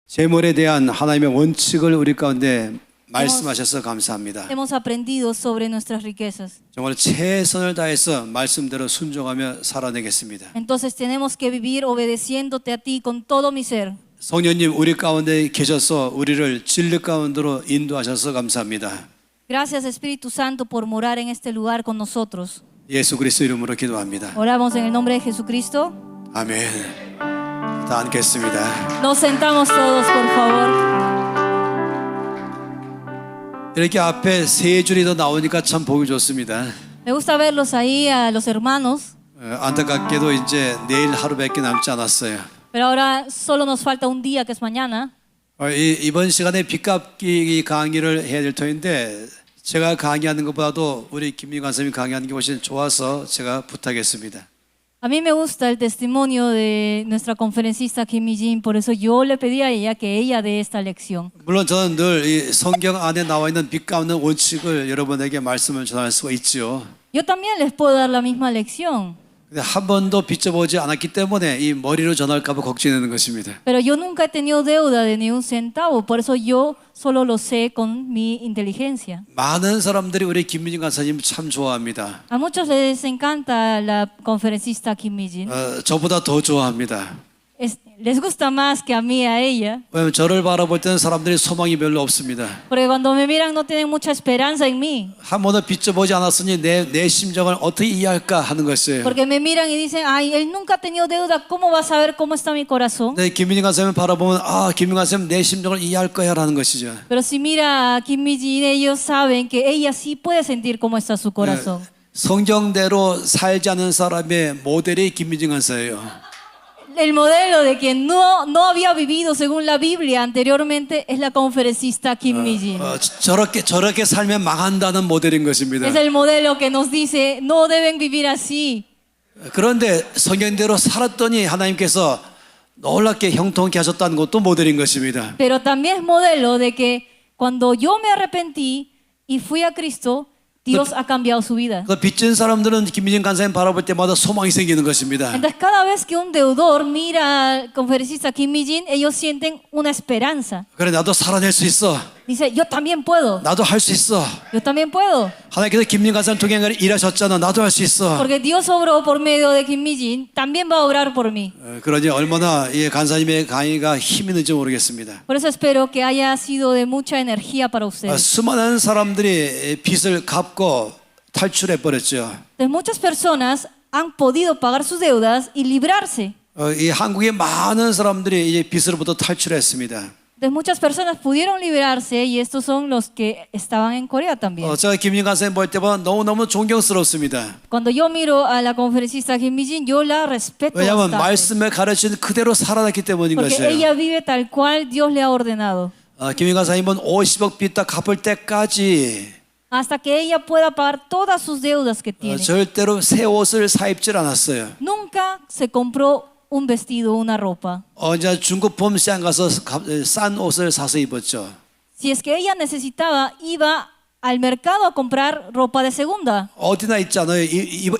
재물에 대한 하나님의 원칙을 우리 가운데 말씀하셔서 감사합니다. Hemos aprendido sobre nuestras riquezas. 정말 최선을 다해서 말씀대로 순종하며 살아내겠습니다. Entonces tenemos que vivir obedeciéndote a ti con todo mi ser. 성령님 우리 가운데 계셔서 우리를 진리 가운데로 인도하셔서 감사합니다. Gracias Espíritu Santo por morar en este lugar con nosotros. 예수 그리스도 이름으로 기도합니다. Oramos en el nombre de Jesucristo. 아멘. 다 앉겠습니다. Nos sentamos todos, por favor. 이렇게 앞에 세 줄이 더 나오니까 참 보기 좋습니다. Me gusta verlos ahí, a los hermanos. 안타깝게도 이제 내일 하루밖에 남지 않았어요. Pero ahora solo nos falta un día, que es mañana. 이번 시간에 빚갚기 강의를 해야 될 터인데 제가 강의하는 것보다도 우리 김민관 선생님이 강의하는 게 훨씬 좋아서 제가 부탁했습니다. A mí me gusta el testimonio de nuestra conferencista Kim Mi-jin, por eso yo le pedí a ella que ella dé esta lección. 물론 저는 늘 이 성경 안에 나와 있는 빚 갚는 원칙을 여러분에게 말씀을 전할 수가 있죠. Yo también les puedo dar la misma lección, 근데 한 번도 빚져보지 않았기 때문에 이 머리로 전할까 봐 걱정되는 것입니다. pero yo nunca he tenido deuda de ni un centavo, por eso yo solo lo sé con mi inteligencia. 많은 사람들이 우리 김민진 강사님 참 좋아합니다. A muchos les encanta la conferencista Kim Mi-jin. 저보다 더 좋아합니다. Les gusta más que a mí, a ella, 왜냐면 저를 바라볼 때는 사람들이 소망이 별로 없습니다. porque cuando me miran no tienen mucha esperanza en mí, 한 번도 빚져보지 않았으니 내 심정을 어떻게 이해할까 하는 것이에요. porque me miran y dicen, ay, él nunca ha tenido deuda, ¿cómo va a saber cómo está mi corazón? 네, 김민진 강사님 바라보면 김민진 강사님 내 심정을 이해할 거야 라는 것이죠. Pero si mira a Kim Mi-jin, ellos saben que ella sí puede sentir cómo está su corazón. 성경대로 살지 않는 사람의 모델이 김민진 강사예요. El modelo de quien no había vivido según la Biblia anteriormente es la conferencista Kim Mi-jin. 저렇게 살면 망한다는 모델인 것입니다. Es el modelo que nos dice, no deben vivir así. 그런데 성경대로 살았더니 하나님께서 놀랍게 형통케 하셨다는 것도 모델인 것입니다. Pero también es modelo de que cuando yo me arrepentí y fui a Cristo, Dios ha cambiado su vida. 그 빚진 사람들은 김민진 간사님 바라볼 때마다 소망이 생기는 것입니다. Entonces, cada vez que un deudor mira al conferencista Kim Mi-jin, ellos sienten una esperanza. 그래 나도 살아낼 수 있어. Dice, yo también puedo, 나도 할 수 있어. yo también puedo. 하나님께서 김민진 간사님 통해 일하셨잖아. 나도 할 수 있어. Porque Dios obró por medio de Kim Mi-jin, también va a obrar por mí. 그러니 얼마나 이 간사님의 강의가 힘 있는지 모르겠습니다. Por eso espero que haya sido de mucha energía para ustedes. 수많은 사람들이 빚을 갚고 탈출해 버렸죠. Entonces, muchas personas han podido pagar sus deudas y librarse. 이 한국의 많은 사람들이 이제 빚으로부터 탈출했습니다. Entonces, muchas personas pudieron librarse y estos son los que estaban en Corea también. 제가 김민진 간사님 볼 때보다 너무너무 존경스럽습니다. Cuando yo miro a la conferencista Kim Mi-jin, yo la respeto 왜냐하면 bastante. 말씀에 가르친 그대로 살아났기 때문인 Porque 것이에요. ella vive tal cual Dios le ha ordenado. 김민진 간사님은 50억 빚 다 갚을 때까지 Hasta que ella pueda pagar todas sus deudas que tiene. 절대로 새 옷을 사입질 않았어요. Nunca se compró un vestido, una ropa. 언제 중고품 시장 가서 싼 옷을 사서 입었죠. Si es que ella necesitaba, iba al mercado a comprar ropa de segunda. 어디나 있잖아요.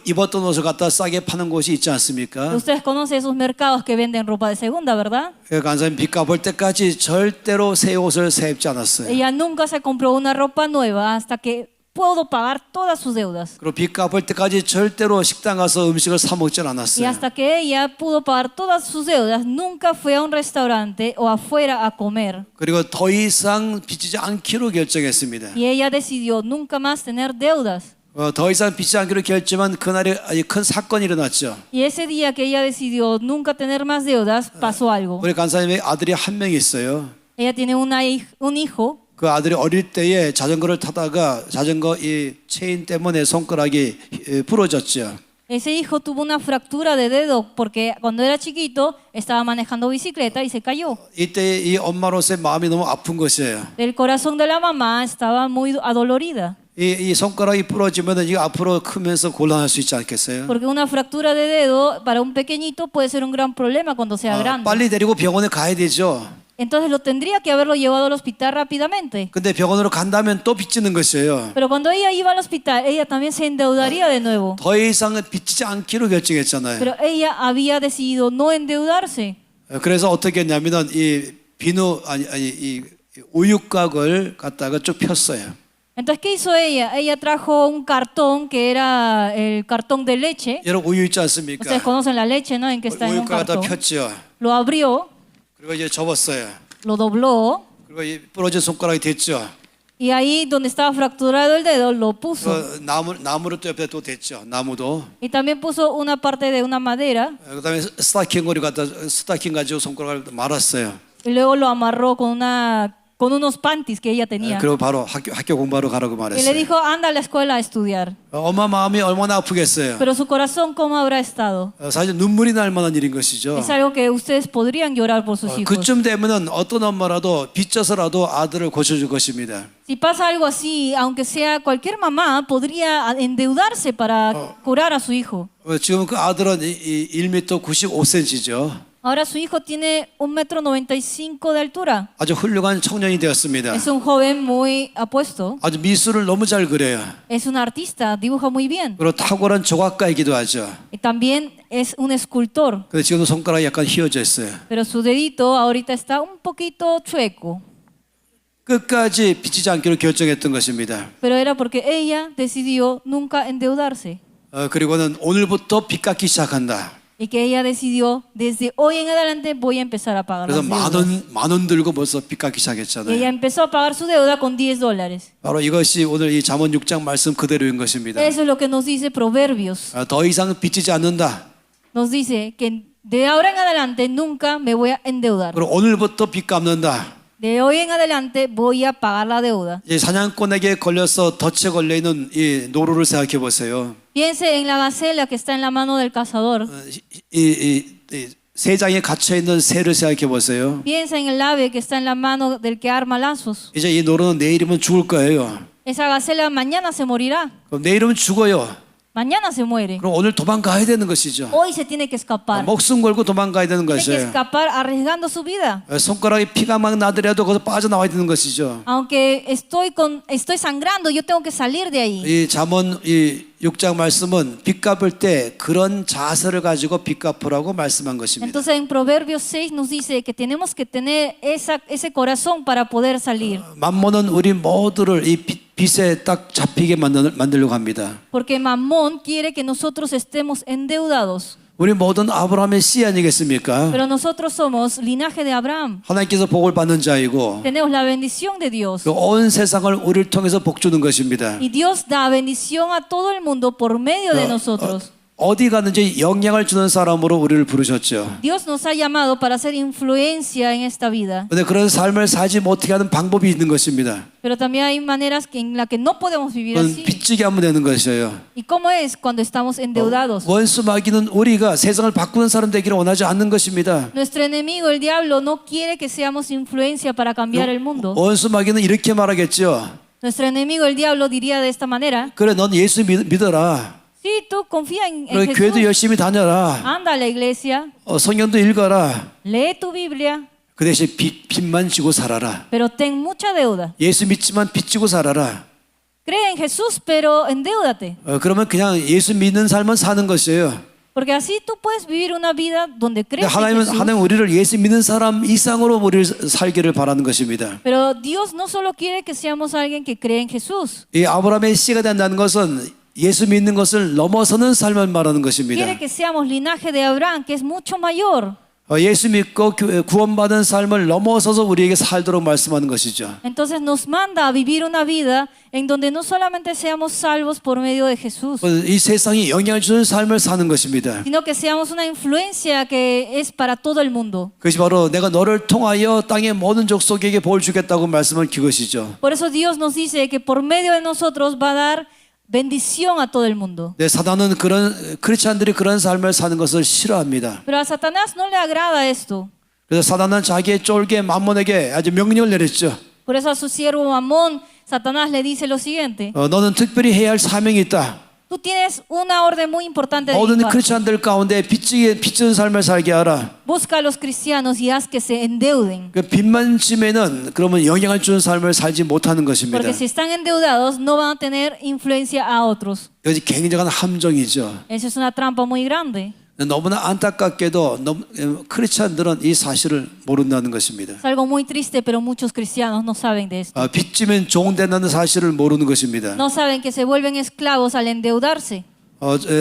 입었던 옷을 갖다 싸게 파는 곳이 있지 않습니까? Ustedes conocen esos mercados que venden ropa de segunda, ¿verdad? 간사님 빚 갚을 때까지 절대로 새 옷을 사 입지 않았어요. Ella nunca se compró una ropa nueva hasta que pudo pagar todas sus deudas. 그리고 빚 갚을 때까지 절대로 식당 가서 음식을 사 먹질 Y 않았어요. hasta que ella pudo pagar todas sus deudas, nunca fue a un restaurante o afuera a comer. 그리고 더 이상 빚지지 않기로 결정했습니다. Y ella decidió nunca más tener deudas. 더 이상 빚지지 않기로 결정한 그날에 큰 사건이 일어났죠. Y ese día que ella decidió nunca tener más deudas, pasó algo. 우리 간사님의 아들이 한 명 있어요. Ella tiene un hijo. 그 아들이 어릴 때에 자전거를 타다가 자전거 이 체인 때문에 손가락이 부러졌죠. Ese hijo tuvo una fractura de dedo porque cuando era chiquito estaba manejando bicicleta y se cayó. 이때 이 엄마로서의 마음이 너무 아픈 것이에요. El corazón de la mamá estaba muy adolorida. 이 손가락이 부러지면 이게 앞으로 크면서 곤란할 수 있지 않겠어요? Porque una fractura de dedo para un pequeñito puede ser un gran problema cuando sea grande. 빨리 데리고 병원에 가야 되죠. Entonces lo tendría que haberlo llevado al hospital rápidamente. 근데 병원으로 간다면 또 빚지는 것이에요. Pero cuando ella iba al hospital, ella también se endeudaría de nuevo. 더 이상은 빚지지 않기로 결정했잖아요. Pero ella había decidido no endeudarse. 그래서 어떻게 했냐면은 이 비누 이 우유곽을 갖다가 쭉 폈어요. Entonces, ¿qué hizo ella? Ella trajo un cartón que era el cartón de leche. 여러분 우유 있지 않습니까? Ustedes conocen la leche, ¿no? En que está en un 우유곽 갖다 cartón. 폈죠. Lo abrió, 그리고 이제 접었어요. lo dobló 그리고 이 부러진 손가락이 됐죠. y ahí donde estaba fracturado el dedo lo puso. 그 나무로 또 옆에 또 됐죠. 나무도. Y también puso una parte de una madera 그다음에 스타킹 가지고 손가락을 말았어요. y luego lo amarró con unos panties que ella tenía. 그리고 바로 학교 공부하러 가라고 Y le 말했어요. dijo, anda a la escuela a estudiar. 엄마 마음이 얼마나 아프겠어요. Pero su corazón, ¿cómo habrá estado? 사실 눈물이 날 만한 일인 것이죠. Es algo que ustedes podrían llorar por sus hijos. 그쯤 되면은 어떤 엄마라도 빚져서라도 아들을 고쳐줄 것입니다. Si pasa algo así, aunque sea cualquier mamá, podría endeudarse para curar a su hijo. 지금 그 아들은 1m 95cm죠. Ahora su hijo tiene 1,95 m de altura. 아주 훌륭한 청년이 되었습니다. Es un joven muy apuesto. 아주 미술을 너무 잘 그려요. Es un artista, dibuja muy bien. 그리고 탁월한 조각가이기도 하죠. Y también es un escultor. 근데 지금도 손가락이 약간 휘어져 있어요. Pero su dedito ahorita está un poquito chueco. 끝까지 빚지지 않기로 결정했던 것입니다. Pero era porque ella decidió nunca endeudarse. 그리고는 오늘부터 빚 갚기 시작한다. Y que ella decidió, desde hoy en adelante voy a empezar a pagar 그래서 las deudas. 만 원 들고 벌써 빚 갚기 Y 시작했잖아요. ella empezó a pagar su deuda con $10. 바로 이것이 오늘 이 잠언 6장 말씀 그대로인 것입니다. Eso es lo que nos dice Proverbios. 더 이상 빚지지 않는다. Nos dice que de ahora en adelante nunca me voy a endeudar. 그리고 오늘부터 빚 갚는다. De hoy en adelante voy a pagar la deuda. 이 사냥꾼에게 걸려서 덫에 걸려 있는 이 노루를 생각해 보세요. Piense en la gacela que está en la mano del cazador. 이 새장에 갇혀 있는 새를 생각해 보세요. Piensa en el ave que está en la mano del que arma lazos. 이제 이 노루는 내일이면 죽을 거예요. Esa gacela mañana se morirá. 그럼 내일이면 죽어요. Mañana se muere. 그럼 오늘 도망가야 되는 것이죠. Hoy se tiene que escapar. 목숨 걸고 도망가야 되는 Tiene que 것이에요. escapar arriesgando su vida. 손가락에 피가 막 나더라도 거기서 빠져나와야 되는 것이죠. Aunque estoy sangrando, yo tengo que salir de ahí. 이 잠언 이 6장 말씀은 빚 갚을 때 그런 자세를 가지고 빚 갚으라고 말씀한 것입니다. Entonces en Proverbios 6 nos dice que tenemos que tener ese corazón para poder salir. 만몬은 우리 모두를 이 빚에 딱 잡히게 만들려고 합니다. Porque Mamón quiere que nosotros estemos endeudados. 우리 모든 아브라함의 씨 아니겠습니까? Pero nosotros somos linaje de Abraham. 하나님께서 복을 받는 자이고 Tenemos la bendición de Dios. 그 온 세상을 우리를 통해서 복 주는 것입니다. Y Dios da bendición a todo el mundo por medio de nosotros. 어디 가든지 영향을 주는 사람으로 우리를 부르셨죠. Dios nos ha llamado para hacer influencia en esta vida. 그런데 그런 삶을 살지 못하게 하는 방법이 있는 것입니다. Pero también hay maneras en las que no podemos vivir 그건 así. 빚지게 하면 되는 것이에요. ¿Y cómo es cuando estamos endeudados? 원수 마귀는 우리가 세상을 바꾸는 사람 되기를 원하지 않는 것입니다. Nuestro enemigo, el diablo, no quiere que seamos influencia para cambiar el mundo. 원수 마귀는 이렇게 말하겠죠. Nuestro enemigo, el diablo, diría de esta manera: 그래, 넌 예수 믿어라. sí, tú confía en 그래, 교회도 Jesús. 열심히 다녀라. Anda a la iglesia, 성경도 읽어라. lee tu Biblia, 그 대신 빚만 지고 살아라. pero ten mucha deuda. 예수 믿지만 빚 지고 살아라. Cree en Jesús, pero endeúdate. 그러면 그냥 예수 믿는 삶은 사는 것이에요. Porque así tú puedes vivir una vida donde 근데 crees en Jesús. 하나님 우리를 예수 믿는 사람 이상으로 우리를 살기를 바라는 것입니다. Pero Dios no solo quiere que seamos alguien que cree en Jesús. 이 아브라함의 씨가 된다는 것은 예수 믿는 것을 넘어서는 삶을 말하는 것입니다. Quiere que seamos linaje de Abraham, que es mucho mayor. 예수 믿고 구원받은 삶을 넘어서서 우리에게 살도록 말씀하는 것이죠. Entonces nos manda a vivir una vida en donde no solamente seamos salvos por medio de Jesús, 이 세상이 영향을 주는 삶을 사는 것입니다. sino que seamos una influencia que es para todo el mundo. 그것이 바로 내가 너를 통하여 땅의 모든 족속에게 복을 주겠다고 말씀한 그것이죠. Por eso Dios nos dice que por medio de nosotros va a dar bendición a todo el mundo. 네, 사단은 크리스찬들이 그런 삶을 사는 것을 싫어합니다. Pero a Satanás no le agrada esto. 그래서 사단은 자기의 쫄개 만몬에게 아주 명령을 내렸죠. Por eso a su siervo Mamón, Satanás le dice lo siguiente: 너는 특별히 해야 할 사명이 있다. tú tienes una orden muy importante de 모든 mi parte. 크리스찬들 가운데 빚지는 삶을 살게 하라. Busca a los cristianos y haz que se endeuden. 그 빚만 지면은 그러면 영향을 주는 삶을 살지 못하는 것입니다. Porque si están endeudados no van a tener influencia a otros. 이것이 굉장한 함정이죠. Esa es una trampa muy grande. 너무나 안타깝게도 크리스찬들은 이 사실을 모른다는 것입니다. Es algo muy triste, pero muchos cristianos no saben de esto. 빚지면 종된다는 사실을 모르는 것입니다. No saben que se vuelven esclavos al endeudarse.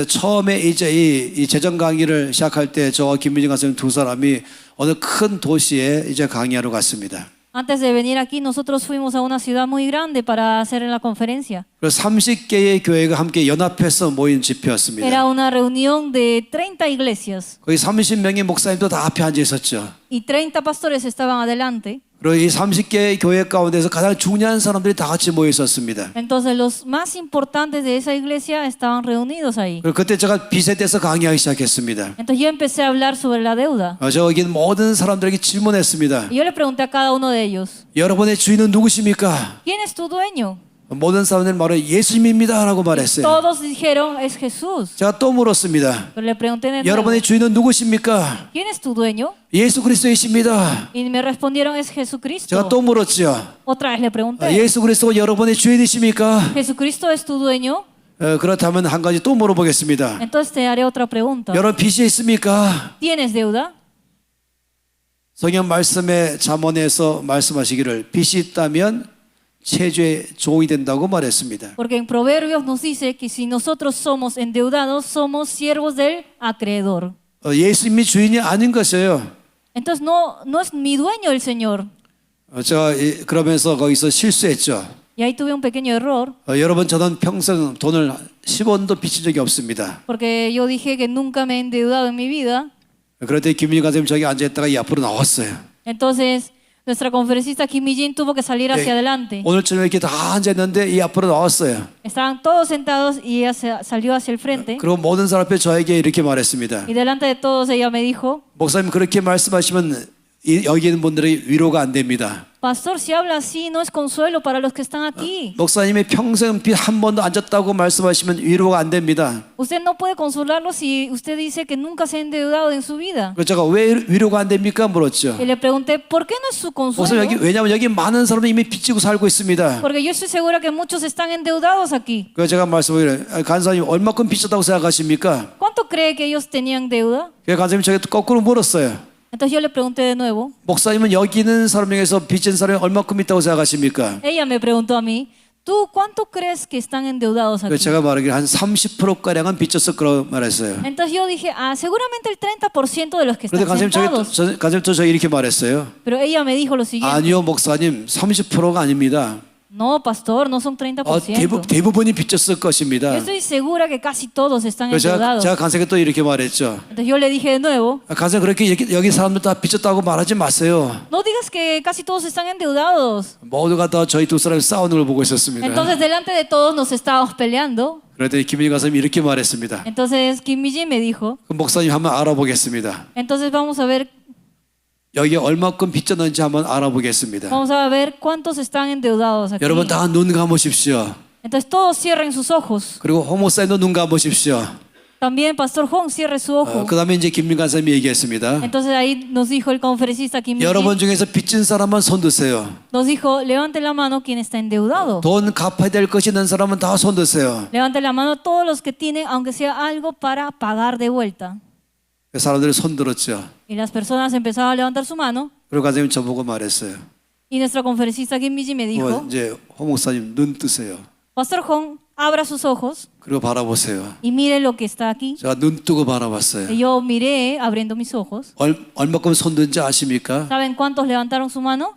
처음에 이제 이 재정 강의를 시작할 때 저와 김민정 선생님 두 사람이 어느 큰 도시에 이제 강의하러 갔습니다. Antes de venir aquí, nosotros fuimos a una ciudad muy grande para hacer la conferencia. 그래서 30개의 교회가 함께 연합해서 모인 집회였습니다. Era una reunión de 30 iglesias 거기 30명의 목사님도 다 앞에 앉아 있었죠. y 30 pastores estaban adelante. 그리고 이 30개의 교회 가운데서 가장 중요한 사람들이 다 같이 모여 있었습니다. Entonces los más importantes de esa iglesia estaban reunidos ahí. 그리고 그때 제가 빚에 대해서 강의하기 시작했습니다. Entonces yo empecé a hablar sobre la deuda. 제가 여기 모든 사람들에게 질문했습니다. Y yo le pregunté a cada uno de ellos: 여러분의 주인은 누구십니까? ¿quién es tu dueño? 모든 사람들이 말해 예수님입니다 라고 말했어요. Todos dijeron: es Jesús. 제가 또 물었습니다. Pero le pregunté de nuevo: 여러분의 주인은 누구십니까? ¿quién es tu dueño? 예수 그리스도이십니다. Y me respondieron: es Jesucristo. 제가 또 물었죠. Otra vez le pregunté: 예수 그리스도가 여러분의 주인이십니까? ¿Jesucristo es tu dueño? 그렇다면 한 가지 또 물어보겠습니다. Entonces te haré otra pregunta. 여러분 빚이 있습니까? ¿Tienes deuda? 성경 말씀의 잠언에서 말씀하시기를 빚이 있다면 체주의 종이 된다고 말했습니다. Porque en Proverbios nos dice que si nosotros somos endeudados, somos siervos del acreedor. 예수님이 주인이 아닌 것이에요. Entonces no es mi dueño el Señor. 제가 그러면서 거기서 실수했죠. Y ahí tuve un pequeño error, 여러분 저는 평생 돈을 10원도 빚진 적이 없습니다. porque yo dije que nunca me he endeudado en mi vida. 그럴 때 김민희 선생님 저기 앉아있다가 이 앞으로 나왔어요. Entonces nuestra conferencista Kim Mi-jin tuvo que salir hacia adelante. 오늘 저녁에 이렇게 다 앉아있는데 이 앞으로 나왔어요. Estaban todos sentados y ella salió hacia el frente. 그리고 모든 사람 앞에 저에게 이렇게 말했습니다. Y delante de todos ella me dijo: 목사님 그렇게 말씀하시면 여기 있는 분들이 위로가 안 됩니다. Pastor, si habla así, no es consuelo para los que están aquí. 목사님이 평생 빚 한 번도 안 졌다고 말씀하시면 위로가 안 됩니다. Usted no puede consolarlo si usted dice que nunca se ha endeudado en su vida. 그래서 제가 왜 위로가 안 됩니까 물었죠. Y le pregunté, ¿por qué no es su 목사님 consuelo? 왜냐하면 여기 많은 사람이 이미 빚지고 살고 있습니다. Porque yo estoy segura que muchos están endeudados aquí. 그래서 제가 말씀을 간사님 얼마큼 빚졌다고 생각하십니까? ¿Cuánto cree que ellos tenían deuda? 그래서 간사님이 저에게 거꾸로 물었어요. Entonces yo le pregunté de nuevo. 목사님은 여기 있는 사람 중에서 빚진 사람이 얼마큼 있다고 생각하십니까? Ella me preguntó a mí, ¿tú cuánto crees que están endeudados aquí? 그래서 제가 말하기를 한 30%가량은 빚졌을 거라고 말했어요. Entonces yo dije, seguramente el 30% de los que 그런데 están 간사님 sentados. 간사님 또 저에게 이렇게 말했어요. Pero ella me dijo lo siguiente. 아니요 목사님 30%가 아닙니다. No, pastor, no son 30%. 대부분이 빚졌을 것입니다. Yo estoy segura que casi todos están 그래서 endeudados. 제가 간사님께 또 이렇게 말했죠. Entonces yo le dije de nuevo, 간사님 그렇게 여기 사람들 다 빚졌다고 말하지 마세요. no digas que casi todos están endeudados. 모두가 다 저희 두 사람이 싸우는 걸 보고 있었습니다. Entonces delante de todos nos estábamos peleando. 그랬더니 김민희 간사님이 이렇게 말했습니다. Entonces Kim Mi-ji me dijo, 그럼 목사님 한번 알아보겠습니다. entonces vamos a ver 여기 얼마큼 빚졌는지 한번 알아보겠습니다. Vamos a ver cuántos están endeudados aquí. 여러분 다 눈 감으십시오. Entonces todos cierren sus ojos. 그리고 홍목사님도 눈 감으십시오. También Pastor Hong cierre su ojo. 그 다음에 이제 김민 간사님이 얘기했습니다. Entonces ahí nos dijo el conferencista Kim 여러분 Mi-ji, 중에서 빚진 사람만 손 드세요. nos dijo, levante la mano quien está endeudado. 돈 갚아야 될 것이 있는 사람은 다 손 드세요. Levante la mano todos los que tienen, aunque sea algo para pagar de vuelta. 사람들이 손 들었죠. Y las personas empezaron a levantar su mano. 그리고 간사님이 저보고 말했어요. Y nuestra conferencista Kim Mi-ji me dijo, 이제 홍목사님 눈 뜨세요. Pastor Hong, abra sus ojos 그리고 바라보세요. y mire lo que está aquí. 제가 눈 뜨고 바라봤어요. Y yo miré abriendo mis ojos. 얼마큼 손 든지 아십니까? ¿Saben cuántos levantaron su mano?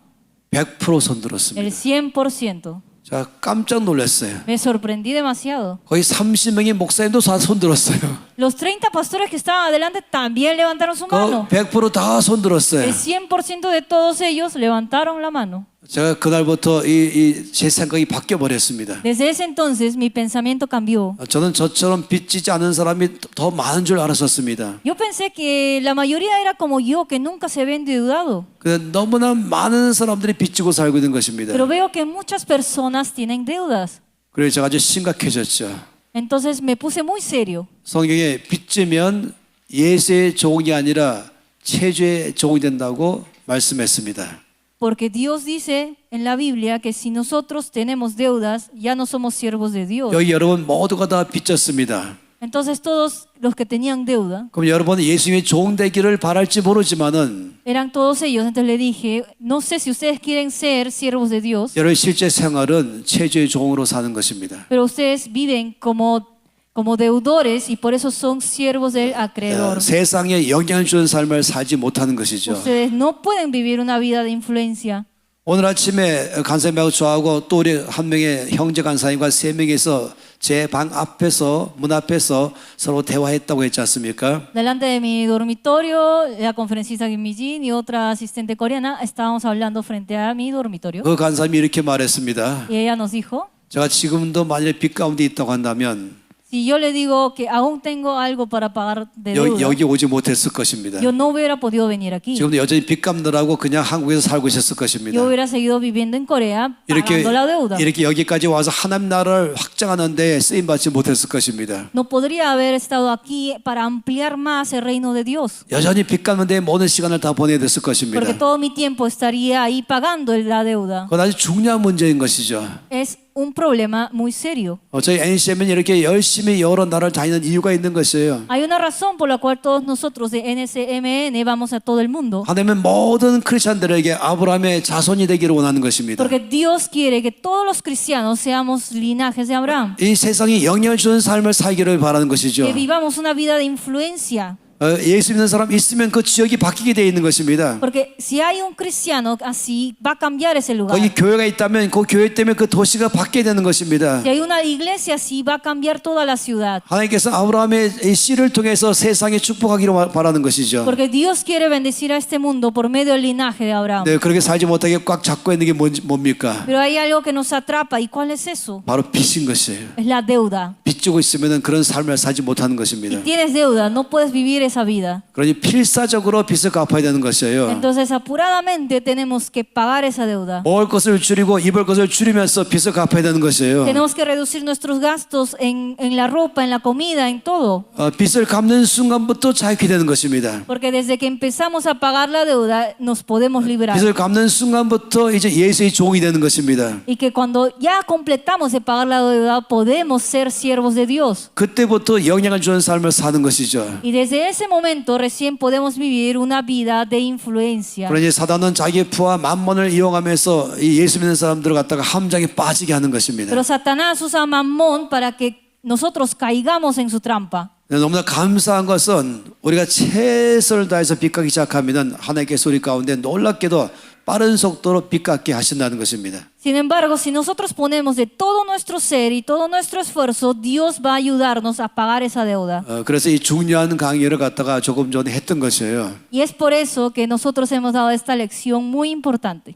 100% 손 들었습니다. El 100%. 제가 깜짝 놀랐어요. Me sorprendí demasiado. 거의 30명의 목사님도 다 손 들었어요. Los 30 pastores que estaban adelante también levantaron su mano. 100% 다 손 들었어요. El 100% de todos ellos levantaron la mano. 제가 그날부터 제 생각이 바뀌어 버렸습니다. Desde ese entonces mi pensamiento cambió. 저는 저처럼 빚지지 않은 사람이 더 많은 줄 알았었습니다. Yo pensé que la mayoría era como yo, que nunca se había endeudado. 근데 너무나 많은 사람들이 빚지고 살고 있는 것입니다. Pero veo que muchas personas tienen deudas. 그래서 제가 아주 심각해졌죠. Entonces me puse muy serio. 성경에 빚지면 예수의 종이 아니라 체주의 종이 된다고 말씀했습니다. Porque Dios dice en la Biblia que si nosotros tenemos deudas, ya no somos siervos de Dios. 여기 여러분 모두가 다 빚졌습니다. Entonces todos los que tenían deuda 그럼 여러분은 예수님의 종 되기를 바랄지 모르지만은 eran todos ellos. Entonces le dije, no sé si ustedes quieren ser siervos de Dios, 여러분 실제 생활은 체주의 종으로 사는 것입니다. pero ustedes viven como deudores y por eso son siervos del acreedor. 세상에 영향을 주는 삶을 살지 못하는 것이죠. Ustedes no pueden vivir una vida de influencia. 오늘 아침에 간사님하고 저하고 또 우리 한 명의 형제 간사님과 세 명이서 제 방 앞에서 문 앞에서 서로 대화했다고 했지 않습니까? Delante de mi dormitorio, la conferencista Kim Mi-ji y otra asistente coreana estábamos hablando frente a mi dormitorio. 그 간사님이 이렇게 말했습니다. Y ella nos dijo, 제가 지금도 만약에 빚 가운데 있다고 한다면 si yo le digo que aún tengo algo para pagar de deuda, 여기 오지 못했을 것입니다. yo no hubiera podido venir aquí. 지금도 여전히 빚 갚느라고 그냥 한국에서 살고 있었을 것입니다. Yo hubiera seguido viviendo en Corea pagando la deuda. 이렇게 여기까지 와서 하나님 나라를 확장하는 데 쓰임 받지 못했을 것입니다. No podría haber estado aquí para ampliar más el reino de Dios. 여전히 빚 갚는 데 모든 시간을 다 보내야 됐을 것입니다. Porque todo mi tiempo estaría ahí pagando la deuda. 그건 아주 중요한 문제인 것이죠. Es un problema muy serio. 저희 NCM은 이렇게 열심히 여러 나라를 다니는 이유가 있는 것이에요. Hay una razón por la cual todos nosotros de NCMN vamos a todo el mundo. 하나님은 모든 크리스천들에게 아브라함의 자손이 되기를 원하는 것입니다. Porque Dios quiere que todos los cristianos seamos linajes de Abraham. 이 세상에 영향을 주는 삶을 살기를 바라는 것이죠. Que vivamos una vida de influencia. 예수 믿는 사람 있으면 그 지역이 바뀌게 되어 있는 것입니다. Porque si hay un cristiano así, va a cambiar ese lugar. 거기 교회가 있다면 그 교회 때문에 그 도시가 바뀌게 되는 것입니다. Si hay una iglesia así, va a cambiar toda la ciudad. 하나님께서 아브라함의 이 씨를 통해서 세상에 축복하기를 바라는 것이죠. Porque Dios quiere bendecir a este mundo por medio del linaje de Abraham. 네, 그렇게 살지 못하게 꽉 잡고 있는 게 뭡니까? Pero hay algo que nos atrapa. ¿Y cuál es eso? 바로 빚인 것이에요. Es la deuda. 빚지고 있으면 그런 삶을 살지 못하는 Si 것입니다. tienes deuda, no puedes vivir esa vida. 그러니 필사적으로 빚을 갚아야 되는 것이에요. Entonces apuradamente tenemos que pagar esa deuda. 먹을 것을 줄이고 입을 것을 줄이면서 빚을 갚아야 되는 것이에요. Tenemos que reducir nuestros gastos en la ropa, en la comida, en todo. 빚을 갚는 순간부터 자유케 되는 것입니다. Porque desde que empezamos a pagar la deuda nos podemos liberar. 빚을 갚는 순간부터 이제 예수의 종이 되는 것입니다. Y que cuando ya completamos de pagar la deuda podemos ser siervos de Dios. 그때부터 영향을 주는 삶을 사는 것이죠. Y desde ese momento recién podemos vivir una vida de influencia. 그러니 사단은 자기의 부와 만몬을 이용하면서 이 예수 믿는 사람들을 갖다가 함정에 빠지게 하는 것입니다. Pero Satanás usa Mamón para que nosotros caigamos en su trampa. 너무나 감사한 것은 우리가 최선을 다해서 빚갚기 시작하면 하나님께서 우리 가운데 놀랍게도 빠른 속도로 빚갚게 하신다는 것입니다. Sin embargo, si nosotros ponemos de todo nuestro ser y todo nuestro esfuerzo, Dios va a ayudarnos a pagar esa deuda. 그래서 이 중요한 강의를 갖다가 조금 전에 했던 것이에요. Y es por eso que nosotros hemos dado esta lección muy importante.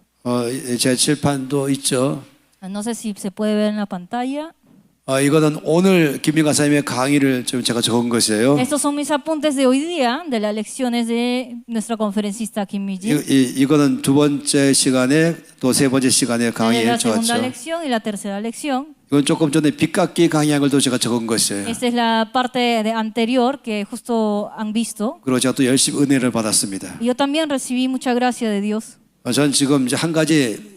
제 칠판도 있죠. No sé si se puede ver en la pantalla. 이거는 오늘 김민가 사님의 강의를 좀 제가 적은 것이에요. Estos son mis apuntes de hoy día, de las lecciones de nuestra conferencista Kim Mi-ji. 이거는 두 번째 시간에 또 세 번째 시간에 강의에 La segunda 적었죠. lección y la tercera lección. 이건 조금 전에 빚갚기 강의한 걸도 제가 적은 것이에요. Esta es la parte anterior que justo han visto. 그리고 제가 또 열심히 은혜를 받았습니다. Y yo también recibí mucha gracia de Dios. 전 지금 이제 한 가지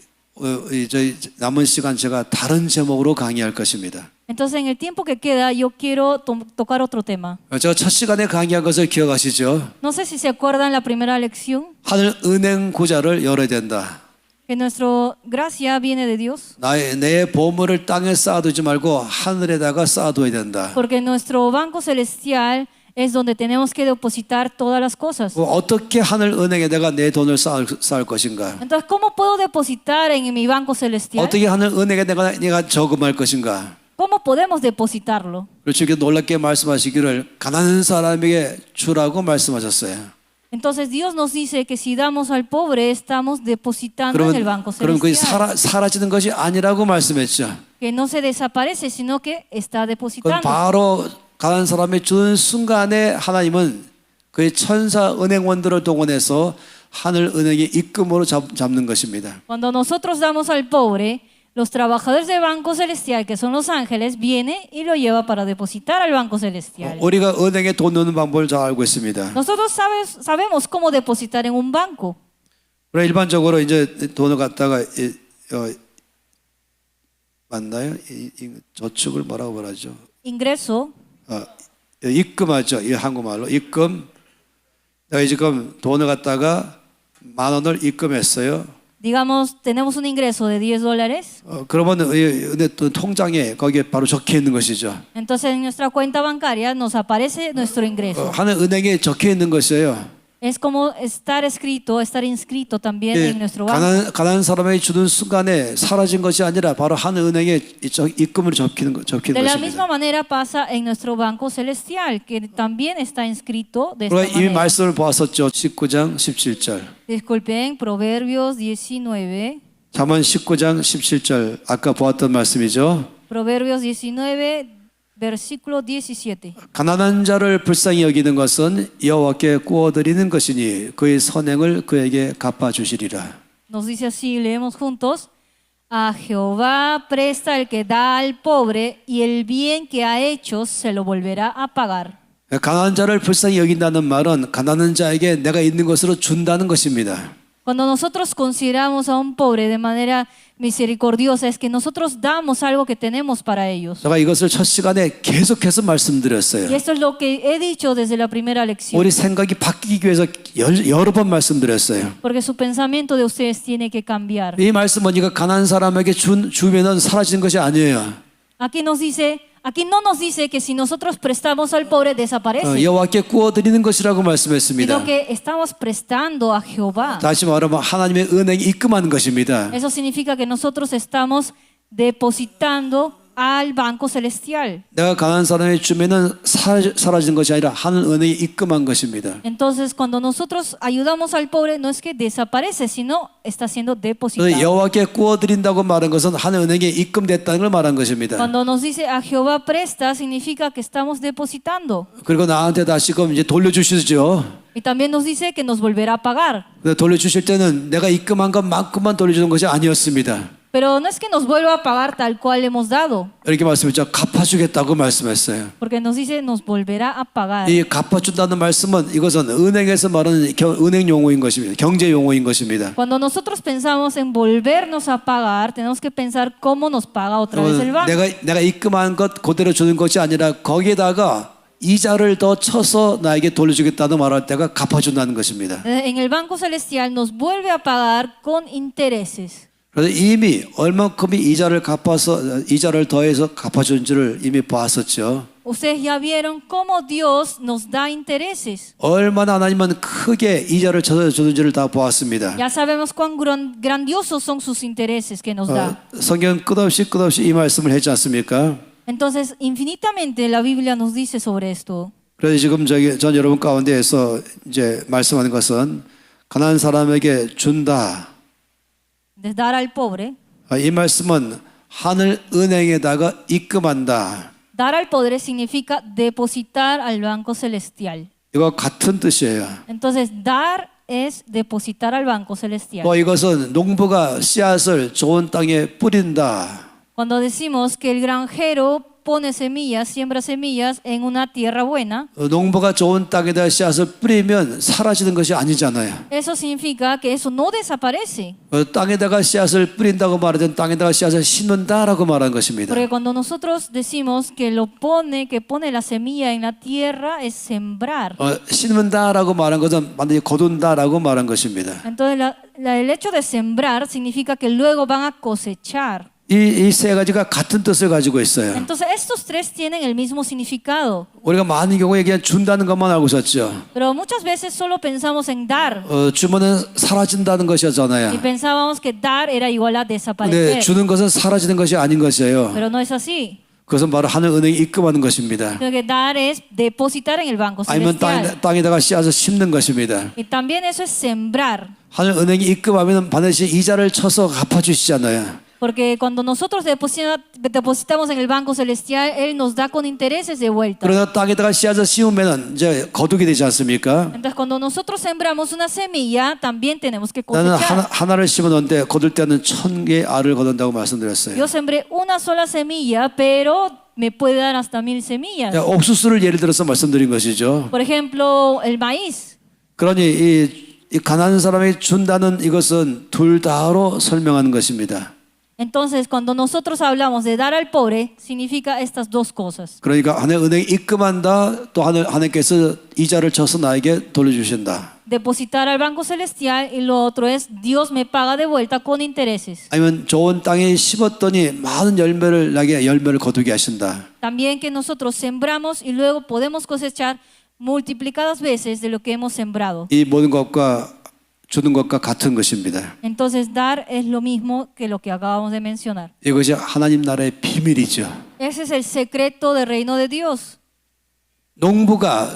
저희 남은 시간 제가 다른 제목으로 강의할 것입니다. Entonces, en el tiempo que queda, yo quiero tocar otro tema. 제가 첫 시간에 강의한 것을 기억하시죠? No sé si se acuerdan la primera lección, 하늘 은행 구자를 열어야 된다. que nuestra gracia viene de Dios, 내 보물을 땅에 쌓아두지 말고 하늘에다가 쌓아둬야 된다. porque nuestro banco celestial es donde tenemos que depositar todas las cosas. 어떻게 하늘 은행에다가 내 돈을 쌓을 것인가? Entonces, ¿cómo puedo depositar en mi banco celestial? 어떻게 하늘 은행에다가 내가 저금할 것인가? ¿Cómo podemos depositarlo? 그렇죠. 놀랍게 말씀하시기를 가난한 사람에게 주라고 말씀하셨어요. Entonces Dios nos dice que si damos al pobre estamos depositando en el banco 그럼 그게 celestial. 사라지는 것이 아니라고 말씀했죠. Que no se desaparece, sino que está 그건 depositando. 바로 가난한 사람이 주는 순간에 하나님은 그의 천사 은행원들을 동원해서 하늘 은행의 입금으로 잡는 것입니다. Cuando nosotros damos al pobre, los trabajadores del banco celestial, que son los ángeles, viene y lo lleva para depositar al banco celestial. 우리가 은행에 돈 넣는 방법을 잘 알고 있습니다. Nosotros sabemos cómo depositar en un banco. 그래 일반적으로 이제 돈을 갖다가 맞나요? 저축을 뭐라고 그러죠? Ingreso, 입금하죠. 이 한국말로 입금. 내가 지금 돈을 갖다가 10,000원을 입금했어요. digamos, tenemos un ingreso de $10. 그러면 은행 통장에 거기에 바로 적혀 있는 것이죠. Entonces en nuestra cuenta bancaria nos aparece nuestro ingreso. 하늘 은행에 적혀 있는 것이에요. Es como estar inscrito también en nuestro banco. 가난한 사람에게 주는 순간에 사라진 것이 아니라 바로 하늘 은행에 입금으로 적히는 De la misma 것입니다. manera pasa en nuestro banco celestial, que también está inscrito de esta 우리가 이미 manera. 말씀을 보았었죠. 19장 17절. Disculpen, Proverbios 19. 잠언 19장 17절. 아까 보았던 말씀이죠. Proverbios 19, versículo 17. 가난한 자를 불쌍히 여기는 것은 여호와께 구워드리는 것이니 그의 선행을 그에게 갚아주시리라. Nos dice así, leemos juntos. A Jehová presta el que da al pobre y el bien que ha hecho se lo volverá a pagar. 가난한 자를 불쌍히 여긴다는 말은 가난한 자에게 내가 있는 것으로 준다는 것입니다. Cuando nosotros consideramos a un pobre de manera misericordiosa, es que nosotros damos algo que tenemos para ellos. 제가 이것을 첫 시간에 계속해서 Y 말씀드렸어요. esto es lo que he dicho desde la primera lección. 우리 생각이 바뀌기 위해서 여러 번 말씀드렸어요. Porque su pensamiento de ustedes tiene que cambiar. 이 말씀은 이거 가난한 사람에게 주면은 사라지는 것이 아니에요. Aquí no nos dice que si nosotros prestamos al pobre desaparece, 여호와께 구워드리는 것이라고 말씀했습니다. sino que estamos prestando a Jehová. 다시 말하면 하나님의 은행에 입금하는 것입니다. Eso significa que nosotros estamos depositando al banco celestial. 내가 가난한 사람이 주면은 사라지는 것이 아니라 하늘 은행에 입금한 것입니다. Entonces, cuando nosotros ayudamos al pobre, no es que desaparece, sino está siendo 그래서 depositado. 여호와께 구워드린다고 말한 것은 하늘 은행에 입금됐다는 걸 말한 것입니다. Cuando nos dice a Jehová presta, significa que estamos depositando. 그리고 나한테 다시금 이제 돌려주시죠. Y también nos dice que nos volverá a pagar. 근데 돌려주실 때는 내가 입금한 것만큼만 돌려주는 것이 아니었습니다. Pero no es que nos vuelva a pagar tal cual hemos dado, 이렇게 말씀했죠. 갚아주겠다고 말씀했어요. porque nos dice nos volverá a pagar. 이 갚아준다는 말씀은 이것은 은행에서 말하는 은행 용어인 것입니다. 경제 용어인 것입니다. Cuando nosotros pensamos en volvernos a pagar, tenemos que pensar cómo nos paga otra vez el banco. 내가 입금한 것 그대로 주는 것이 아니라 거기에다가 이자를 더 쳐서 나에게 돌려주겠다는 말할 때가 갚아준다는 것입니다. En el banco celestial nos vuelve a pagar con intereses. 그래서 이미 얼만큼이 이자를 더해서 갚아준지를 이미 봤었죠. Ustedes ya vieron cómo Dios nos da intereses. 얼마나 하나님은 크게 이자를 쳐서 주는지를 다 보았습니다. Ya sabemos cuán grandiosos son sus intereses que nos da. 성경 끝없이 이 말씀을 했지 않습니까? Entonces, infinitamente la Biblia nos dice sobre esto. 그래서 지금 전 여러분 가운데에서 이제 말씀하는 것은 가난한 사람에게 준다. De dar al pobre. 이 말씀은 하늘 은행에다가 입금한다. Dar al pobre significa depositar al banco celestial. 이거 같은 뜻이에요. Entonces, dar es depositar al banco celestial. 또 이것은 농부가 씨앗을 좋은 땅에 뿌린다. Cuando decimos que el granjero pone semillas, siembra semillas en una tierra buena, 농부가 좋은 땅에다 씨앗을 뿌리면 사라지는 것이 아니잖아요. eso significa que eso no desaparece. 땅에다가 씨앗을 뿌린다고 말하든 땅에다가 씨앗을 심는다라고 말한 것입니다. Porque cuando nosotros decimos que pone la semilla en la tierra, es sembrar. 심는다라고 말한 것은 반드시 거둔다라고 말한 것입니다. Entonces, el hecho de sembrar significa que luego van a cosechar. 이 세 가지가 같은 뜻을 가지고 있어요. Entonces, estos tres tienen el mismo significado. 우리가 많은 경우에 그냥 준다는 것만 알고 있었죠. Pero muchas veces solo pensamos en dar. 주면은 사라진다는 Y 것이었잖아요. pensábamos que dar era igual a 근데 desaparecer. 주는 것은 사라지는 것이 아닌 것이에요. Pero no es así. 그것은 바로 하늘 은행에 입금하는 것입니다. Lo que dar es depositar en el banco 아니면 celestial. 땅에다가 씨앗을 심는 것입니다. Y también eso es sembrar. 하늘 은행에 입금하면 반드시 이자를 쳐서 갚아주시잖아요. Porque cuando nosotros depositamos en el banco celestial, Él nos da con intereses de vuelta. 그러나 땅에다가 씨앗을 심으면 이제 거두게 되지 않습니까? Entonces, cuando nosotros sembramos una semilla, también tenemos que 나는 cosechar. 하나를 심었는데 거둘 때는 1000개의 알을 거둔다고 말씀드렸어요. Yo sembré una sola semilla, pero me puede dar hasta 1000 semillas. 옥수수를 예를 들어서 말씀드린 것이죠. Por ejemplo, el maíz. 그러니 이 가난한 사람이 준다는 이것은 둘 다로 설명하는 것입니다. Entonces, cuando nosotros hablamos de dar al pobre, significa estas dos cosas. 그러니까 하늘 은행에 입금한다. 또 하나님께서 이자를 쳐서 나에게 돌려주신다. Depositar al banco celestial y lo otro es Dios me paga de vuelta con intereses. 아니면 좋은 땅에 심었더니 많은 나에게 열매를 거두게 하신다. También que nosotros sembramos y luego podemos cosechar multiplicadas veces de lo que hemos sembrado. 이 모든 것과 주는 것과 같은 것입니다. Entonces, dar es lo mismo que lo que acabamos de mencionar. 이것이 하나님 나라의 비밀이죠. Ese es el secreto del reino de Dios. 농부가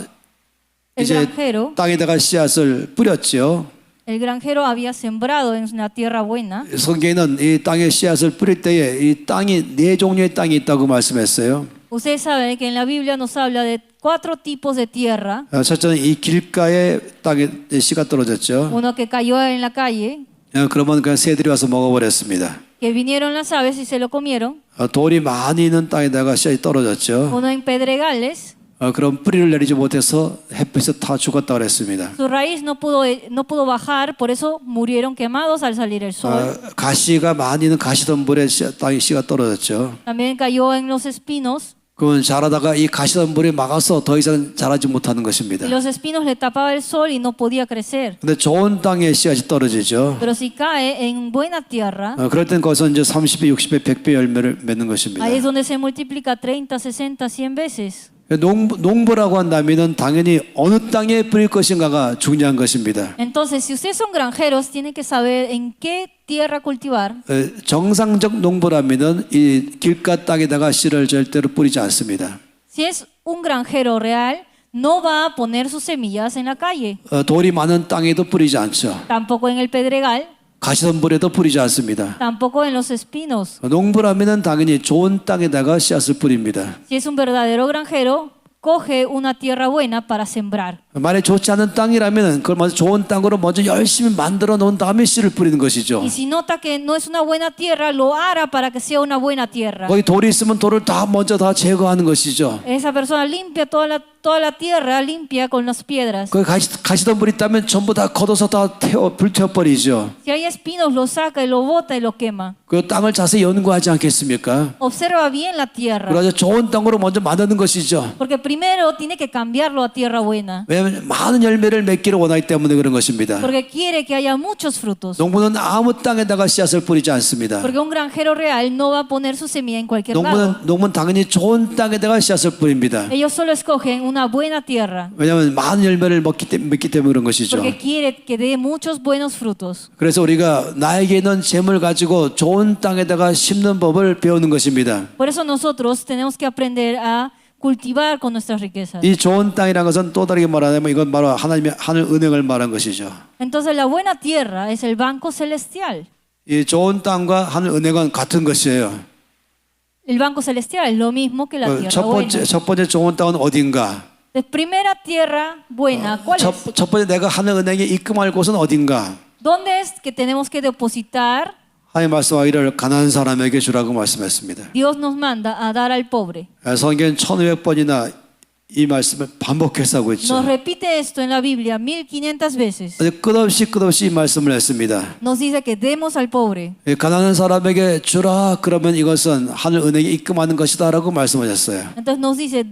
El 이제 granjero, 땅에다가 씨앗을 뿌렸죠. el granjero había sembrado en una tierra buena. 성경에는 이 땅에 씨앗을 뿌릴 때에 이 땅이 네 종류의 땅이 있다고 말씀했어요. Ustedes saben que en la Biblia nos habla de 4 tipos de tierra. 첫째는 이 길가에 땅에 씨가 떨어졌죠. Uno que cayó en la calle, 그러면 그냥 새들이 와서 먹어버렸습니다. que vinieron las aves y se lo comieron. 돌이 많이 있는 땅에다가 씨앗이 떨어졌죠. Uno en pedregales, 그럼 뿌리를 내리지 못해서 햇빛에 다 죽었다 그랬습니다. su raíz no pudo bajar, por eso murieron quemados al salir el sol. 가시가 많이 있는 가시덤불에 땅에 씨가 떨어졌죠. También cayó en los espinos. 그러면 자라다가 이 가시덤불이 막아서 더 이상 자라지 못하는 것입니다. Y los espinos le tapaba el sol y no podía crecer. 근데 좋은 땅에 씨앗이 떨어지죠. Pero si cae en buena tierra, 그럴 땐 거기서 이제 30배, 60배, 100배 열매를 맺는 것입니다. ahí es donde se multiplica 30, 60, 100 veces. 농부라고 한다면 당연히 어느 땅에 뿌릴 것인가가 중요한 것입니다. Entonces, si ustedes son granjeros, tienen que saber en qué tierra cultivar. 정상적 농부라면 이 길가 땅에다가 씨를 절대로 뿌리지 않습니다. Si es un granjero real, no va a poner sus semillas en la calle, 돌이 많은 땅에도 뿌리지 않죠. tampoco en el pedregal, 가시덤불에도 뿌리지 않습니다. tampoco en los espinos. 농부라면 당연히 좋은 땅에다가 씨앗을 뿌립니다. Si es un verdadero granjero, coge una tierra buena para sembrar. 만약 좋지 않은 땅이라면 그걸 먼저 좋은 땅으로 먼저 열심히 만들어 놓은 다음에 씨를 뿌리는 것이죠. Y si nota que no es una buena tierra, lo hará para que sea una buena tierra. 거기 돌이 있으면 돌을 다 먼저 다 제거하는 것이죠. Esa persona limpia toda la tierra, limpia con las piedras. 거기 가시덤불 있다면 전부 다 걷어서 다 불태워버리죠. Si hay espinos, lo saca y lo bota y lo quema. 그 땅을 자세히 연구하지 않겠습니까? Observa bien la tierra, 그래서 좋은 땅으로 먼저 만드는 것이죠. porque primero tiene que cambiarlo a tierra buena, 왜냐하면 많은 열매를 맺기를 원하기 때문에 그런 것입니다. porque quiere que haya muchos frutos. 농부는 아무 땅에다가 씨앗을 뿌리지 않습니다. Porque un granjero real no va a poner su semilla en cualquier lado. 농부는 당연히 좋은 땅에다가 씨앗을 뿌립니다. Ellos solo escogen una buena tierra, 왜냐하면 많은 열매를 먹기 때문에 그런 것이죠. porque quiere que dé muchos buenos frutos. 그래서 우리가 나에게 있는 재물 가지고 좋은 땅에다가 심는 법을 배우는 것입니다. Por eso nosotros tenemos que aprender a cultivar con nuestras riquezas. 이 좋은 땅이라는 것은 또 다르게 말하자면 이건 바로 하나님의 하늘 은행을 말한 것이죠. Entonces la buena tierra es el banco celestial. 이 좋은 땅과 하늘 은행은 같은 것이에요. El banco celestial es lo mismo que la tierra buena. 첫 번째 좋은 땅은 어딘가? La primera tierra buena, ¿cuál es? 첫 번째 내가 하늘 은행에 입금할 곳은 어딘가? ¿Dónde es que tenemos que depositar? 하나님 말씀하기를 가난한 사람에게 주라고 말씀했습니다. Dios nos manda a dar al pobre. 성경 1500번이나 이 말씀을 반복해서 하고 있죠. Nos repite esto en la Biblia 1500 veces. 끝없이 이 말씀을 했습니다. Nos dice que demos al pobre. 가난한 사람에게 주라 그러면 이것은 하늘 은행에 입금하는 것이다라고 말씀하셨어요. Entonces nos dice,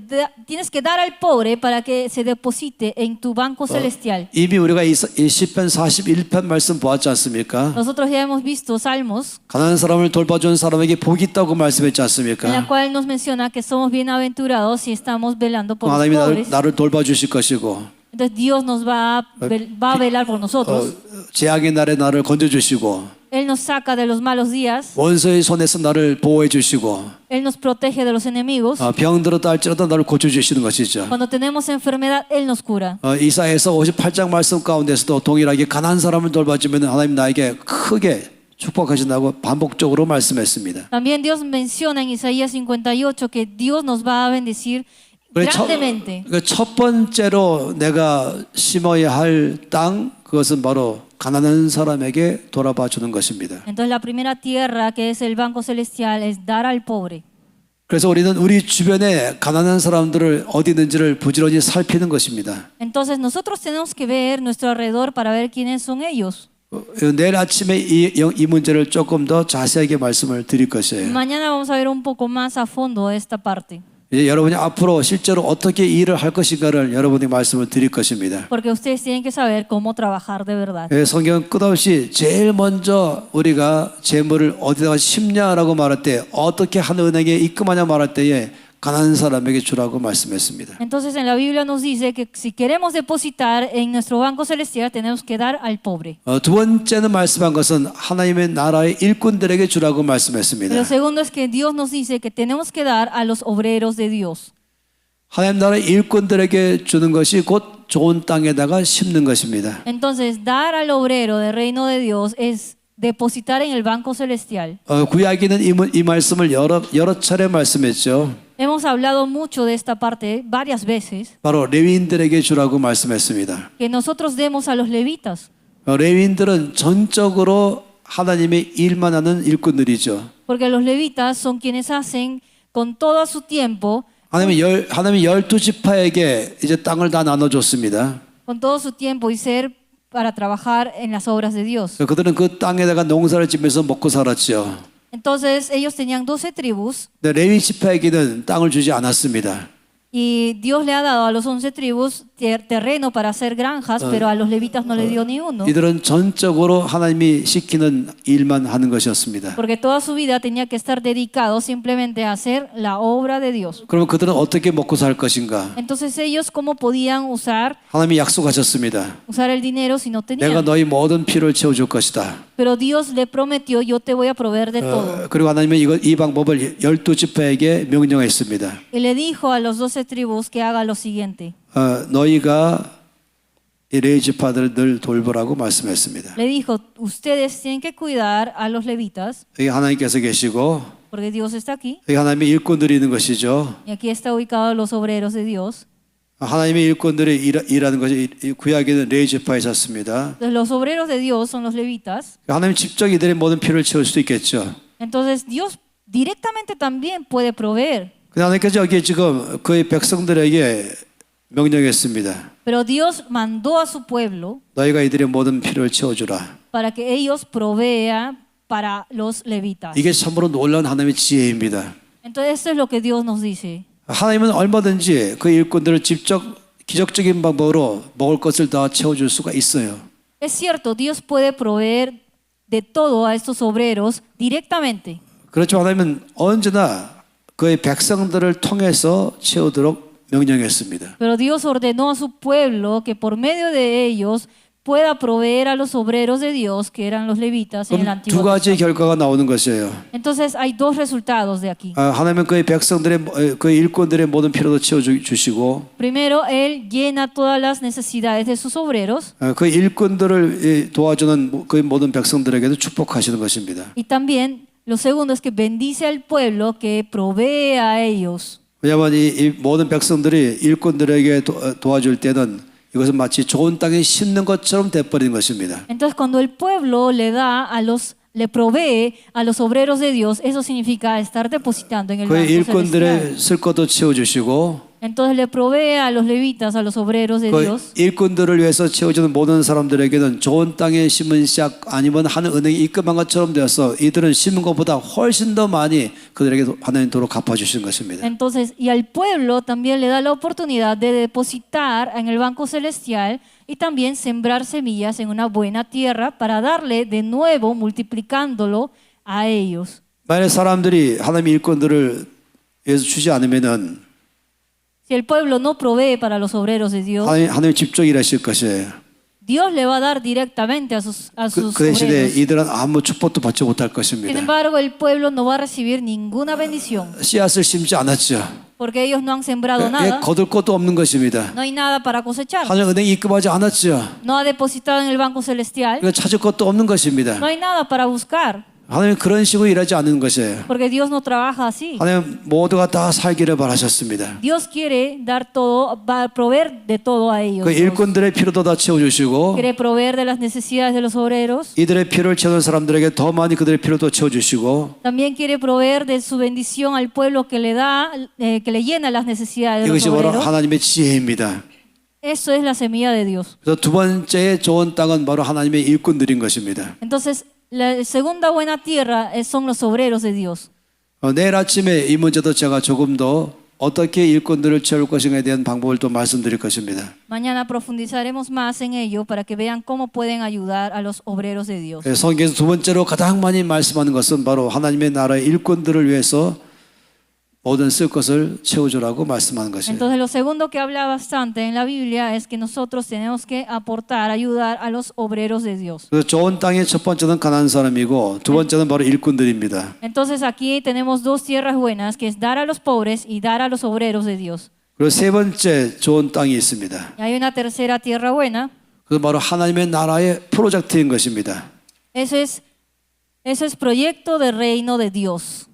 tienes que dar al pobre para que se deposite en tu banco celestial. 이미 우리가 이 시편 41편 말씀 보았지 않습니까? Nosotros ya hemos visto Salmos, 가난한 사람을 돌봐주는 사람에게 복이 있다고 말씀했지 en la 않습니까? cual nos menciona que somos bienaventurados si estamos velando por los 하나님이 pobres. 나를 돌봐주실 것이고 Entonces Dios nos va a velar por nosotros. 재앙의 날에 나를 건져주시고 Él nos saca de los malos días. 원수의 손에서 나를 보호해 주시고 Él nos protege de los enemigos. 병들었다 할지라도 나를 고쳐주시는 것이죠. Cuando tenemos enfermedad, Él nos cura. 이사야서 58장 말씀 가운데서도 동일하게 가난한 사람을 돌봐주면 하나님 나에게 크게 축복하신다고 반복적으로 말씀했습니다. También Dios menciona en Isaías 58 que Dios nos va a bendecir grandemente. 첫 번째로 내가 심어야 할 땅 그것은 바로 가난한 사람에게 돌아봐 주는 것입니다. Entonces la primera tierra que es el banco celestial es dar al pobre. 그래서 우리는 우리 주변에 가난한 사람들을 어디 있는지를 부지런히 살피는 것입니다. Entonces nosotros tenemos que ver nuestro alrededor para ver quiénes son ellos. 내일 아침에 이 문제를 조금 더 자세하게 말씀을 드릴 것이에요. Mañana vamos a ver un poco más a fondo esta parte. 이제 여러분이 앞으로 실제로 어떻게 일을 할 것인가를 여러분이 말씀을 드릴 것입니다. Porque ustedes tienen que saber cómo trabajar de verdad. 성경은 끝없이 제일 먼저 우리가 재물을 어디다가 심냐라고 말할 때 어떻게 하는 은행에 입금하냐 말할 때에 가난한 사람에게 주라고 말씀했습니다. Entonces en la Biblia nos dice que si queremos depositar en nuestro banco celestial tenemos que dar al pobre. 두 번째는 말씀한 것은 하나님의 나라의 일꾼들에게 주라고 말씀했습니다. Lo segundo es que Dios nos dice que tenemos que dar a los obreros de Dios. 하나님 나라의 일꾼들에게 주는 것이 곧 좋은 땅에다가 심는 것입니다. Entonces dar al obrero del reino de Dios es depositar en el banco celestial. 구약에는 이 말씀을 여러 차례 말씀했죠. Hemos hablado mucho de esta parte varias veces, 바로 레위인들에게 주라고 말씀했습니다. que nosotros demos a los levitas, 레위인들은 전적으로 하나님의 일만 하는 일꾼들이죠. porque los levitas son quienes hacen con todo su tiempo, 하나님이 12지파에게 이제 땅을 다 나눠줬습니다. con todo su tiempo y ser para trabajar en las obras de Dios. 그들은 그 땅에다가 농사를 지면서 먹고 살았죠. Entonces ellos tenían 12 tribus, 근데 레위 지파에게는 땅을 주지 않았습니다. Y Dios le ha dado a los 11 tribus terreno para hacer granjas, pero a los levitas no le dio ni uno. 이들은 전적으로 하나님이 시키는 일만 하는 것이었습니다. Porque toda su vida tenía que estar dedicado simplemente a hacer la obra de Dios. 그러면 그들은 어떻게 먹고 살 것인가? Entonces ellos cómo podían usar 하나님이 약속하셨습니다. el dinero si no 내가 tenían. 너희 모든 필요를 채워줄 것이다. Pero Dios le prometió, yo te voy a proveer de todo. 그리고 하나님은 이 방법을 12지파에게 명령했습니다. Y le dijo a los 12 tribus que haga lo siguiente. 너희가 이 레위지파들을 늘 돌보라고 말씀했습니다. Le dijo, ustedes tienen que cuidar a los levitas, 여기 하나님께서 계시고 porque Dios está aquí. 여기 하나님의 일꾼들이 있는 것이죠. Y aquí está ubicado los obreros de Dios. 하나님의 일꾼들이 일하는 것이 구약에는 레위지파에 있었습니다. Entonces, los obreros de Dios son los levitas. 하나님 직접 이들의 모든 필요를 채울 수도 있겠죠. Entonces Dios directamente también puede proveer. 근데 하나님께서 여기 지금 그의 백성들에게 명령했습니다. Pero Dios mandó a su pueblo 너희가 이들의 모든 필요를 채워주라. para que ellos provean para los levitas. 이게 참으로 놀라운 하나님의 지혜입니다. Entonces esto es lo que Dios nos dice. 하나님은 얼마든지 그 일꾼들을 직접 기적적인 방법으로 먹을 것을 다 채워줄 수가 있어요. Es cierto, Dios puede proveer de todo a estos obreros directamente. 그렇지만 하나님은 언제나 그의 백성들을 통해서 채우도록 명령했습니다. Pero Dios ordenó a su pueblo que por medio de ellos pueda proveer a los obreros de Dios, que eran los levitas en el 그럼 두 Antiguo 가지 Testamento. 결과가 나오는 것이에요. Entonces hay dos resultados de aquí. 하나님은 그의 백성들의 그의 일꾼들의 모든 필요도 채워주시고 Primero, Él llena todas las necesidades de sus obreros 그 일꾼들을 도와주는 그의 모든 백성들에게도 축복하시는 것입니다. y también lo segundo es que bendice al pueblo que provee a ellos. 왜냐하면 이 모든 백성들이 일꾼들에게 도와줄 때는 이것은 마치 좋은 땅에 심는 것처럼 돼버리는 것입니다. Entonces, cuando el pueblo le provee a los obreros de Dios, eso significa estar depositando en el 그의 banco 일꾼들의 celestial. 쓸 것도 채워주시고 Entonces le provee a los levitas, a los obreros de 그 Dios. 일꾼들을 위해서 채워주는 모든 사람들에게는 좋은 땅에 심은 씨앗 아니면 한 은행에 입금한 것처럼 되어서 이들은 심은 것보다 훨씬 더 많이 그들에게 하나님 도로 갚아주시는 것입니다. Entonces, y al pueblo también le da la oportunidad de depositar en el banco celestial y también sembrar semillas en una buena tierra para darle de nuevo, multiplicándolo a ellos. 만약 사람들이 하나님의 일꾼들을 위해서 주지 않으면은 Si el pueblo no provee para los obreros de Dios, 하나님 직접 일하실 것이에요. Dios le va a dar directamente a sus 그 대신에 obreros. 이들은 아무 축복도 받지 못할 Sin 것입니다. embargo, el pueblo no va a recibir ninguna bendición 씨앗을 심지 않았죠. porque ellos no han sembrado nada. 거둘 것도 없는 것입니다. No hay nada para cosechar. 하나님 은행에 입금하지 않았죠. No ha depositado en el banco celestial. 찾을 것도 없는 것입니다. No hay nada para buscar 하나님 그런 식으로 일하지 않는 것이에요. porque Dios no trabaja así. 하나님 모두가 다 살기를 바라셨습니다. Dios quiere dar todo, va a proveer de todo a ellos. 그 일꾼들의 필요도 다 채워주시고 Quiere proveer de las necesidades de los obreros. 이들의 필요를 채우는 사람들에게 더 많이 그들의 필요도 채워주시고 También quiere proveer de su bendición al pueblo que le da, que le llena las necesidades de los 이것이 바로 obreros. 하나님의 지혜입니다. Eso es la semilla de Dios. 그래서 두 번째 좋은 땅은 바로 하나님의 일꾼들인 것입니다. Entonces, la segunda buena tierra son los obreros de Dios. 내일 아침에 이 문제도 제가 조금 더 어떻게 일꾼들을 채울 것인가에 대한 방법을 또 말씀드릴 것입니다. Mañana profundizaremos más en ello para que vean cómo pueden ayudar a los obreros de Dios. 성경에서 두 번째로 가장 많이 말씀하는 것은 바로 하나님의 나라의 일꾼들을 위해서 모든 쓸 것을 채워주라고 말씀하는 것이에요. Entonces, lo segundo que habla bastante en la Biblia es que nosotros tenemos que aportar, ayudar a los obreros de Dios. 그래서 좋은 땅의 첫 번째는 가난한 사람이고 두 번째는 바로 일꾼들입니다. Entonces, aquí tenemos dos tierras buenas, que es dar a los pobres y dar a los obreros de Dios. 그리고 세 번째 좋은 땅이 있습니다. Y hay una tercera tierra buena. 그것은 바로 하나님의 나라의 프로젝트인 것입니다. Eso es proyecto de reino de Dios.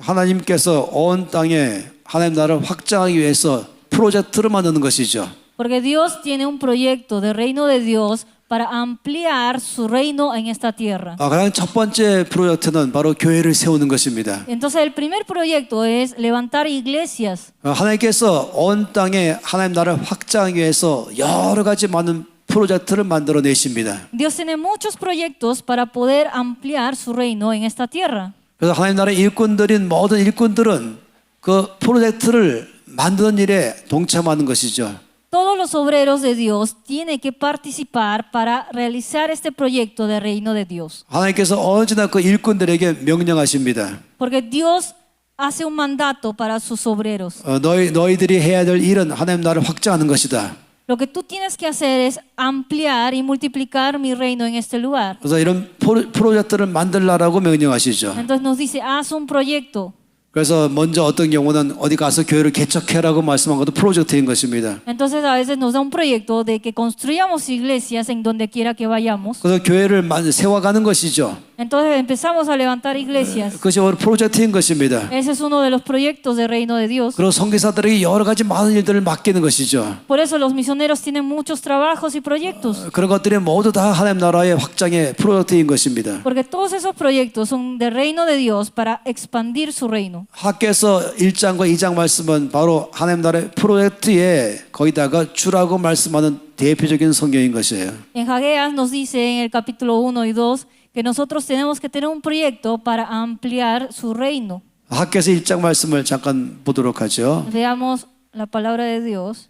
하나님께서 온 땅에 하나님 나라를 확장하기 위해서 프로젝트를 만드는 것이죠. Porque Dios tiene un proyecto de reino de Dios para ampliar su reino en esta tierra. 가장 첫 번째 프로젝트는 바로 교회를 세우는 것입니다. Entonces, el primer proyecto es levantar iglesias. 하나님께서 온 땅에 하나님 나라를 확장하기 위해서 여러 가지 많은 프로젝트를 만들어 내십니다. Dios tiene muchos proyectos para poder ampliar su reino en esta tierra. 그래서 하나님 나라의 일꾼들인 모든 일꾼들은 그 프로젝트를 만드는 일에 동참하는 것이죠. Todos los obreros de Dios tienen que participar para realizar este proyecto del reino de Dios. 하나님께서 언제나 그 일꾼들에게 명령하십니다. Porque Dios hace un mandato para sus obreros. 너희들이 해야 될 일은 하나님 나라를 확장하는 것이다. Lo que tú tienes que hacer es ampliar y multiplicar mi reino en este lugar. 그래서 이런 프로젝트를 만들라라고 명령하시죠. Entonces nos dice, haz un proyecto. 그래서 먼저 어떤 경우는 어디 가서 교회를 개척해라고 말씀한 것도 프로젝트인 것입니다. Entonces a veces nos da un proyecto de que construyamos iglesias en donde quiera que vayamos. 그래서 교회를 세워가는 것이죠. Entonces empezamos a levantar iglesias. 그것이 바로 프로젝트인 것입니다. Ese es uno de los proyectos del reino de Dios. 그리고 선교사들에게 여러 가지 많은 일들을 맡기는 것이죠. Por eso los misioneros tienen muchos trabajos y proyectos. 그런 것들이 모두 다 하나님 나라의 확장의 프로젝트인 것입니다. Porque todos esos proyectos son del reino de Dios para expandir su reino. 학교에서 1장과 2장 말씀은 바로 하나님 나라의 프로젝트에 거기다가 주라고 말씀하는 대표적인 성경인 것이에요. En Hageas nos dice en el capítulo 1 y 2 que nosotros tenemos que tener un proyecto para ampliar su reino. 학교에서 1장 말씀을 잠깐 보도록 하죠. Veamos la palabra de Dios.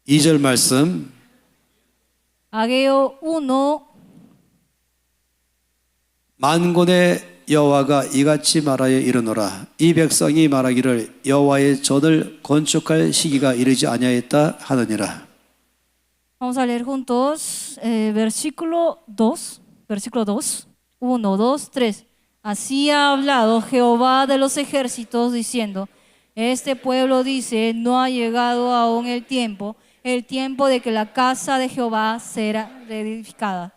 2절 말씀. Ageo 1, 만군의 여호와가 이같이 말하여 이르노라. 이 백성이 말하기를 여호와의 전을 건축할 시기가 이르지 아니하였다 하느니라. vamos a leer juntos versículo 2, 1, 2, 3. Así ha hablado Jehová de los ejércitos diciendo, este pueblo dice, no ha llegado aún el tiempo de que la casa de Jehová será reedificada.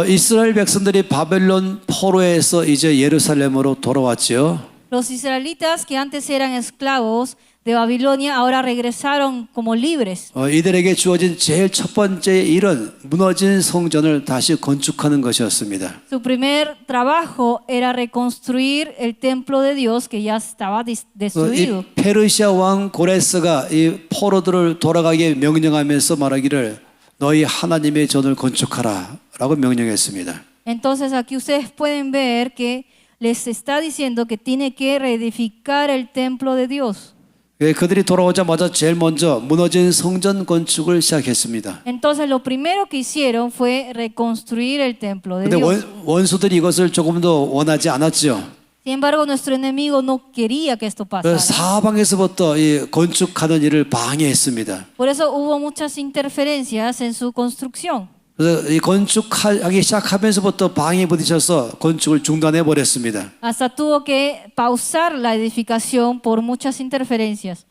이스라엘 백성들이 바벨론 포로에서 이제 예루살렘으로 돌아왔죠. Los israelitas que antes eran esclavos de Babilonia ahora regresaron como libres. 이들에게 주어진 제일 첫 번째 일은 무너진 성전을 다시 건축하는 것이었습니다. Su primer trabajo era reconstruir el templo de Dios que ya estaba destruido. 이 페르시아 왕 고레스가 이 포로들을 돌아가게 명령하면서 말하기를 너희 하나님의 전을 건축하라라고 명령했습니다. Entonces aquí ustedes pueden ver que les está diciendo que tiene que reedificar el templo de Dios. 그들이 돌아오자마자 제일 먼저 무너진 성전 건축을 시작했습니다. Entonces lo primero que hicieron fue reconstruir el templo de 근데 Dios. 원수들이 이것을 조금 더 원하지 않았죠. Sin embargo, nuestro enemigo no quería que esto pasara. 사방에서부터 이 건축하는 일을 방해했습니다. Por eso hubo muchas interferencias en su construcción. 그래서 이 건축하기 시작하면서부터 방해 부딪혀서 건축을 중단해 버렸습니다. Hasta tuvo que pausar la edificación por muchas interferencias.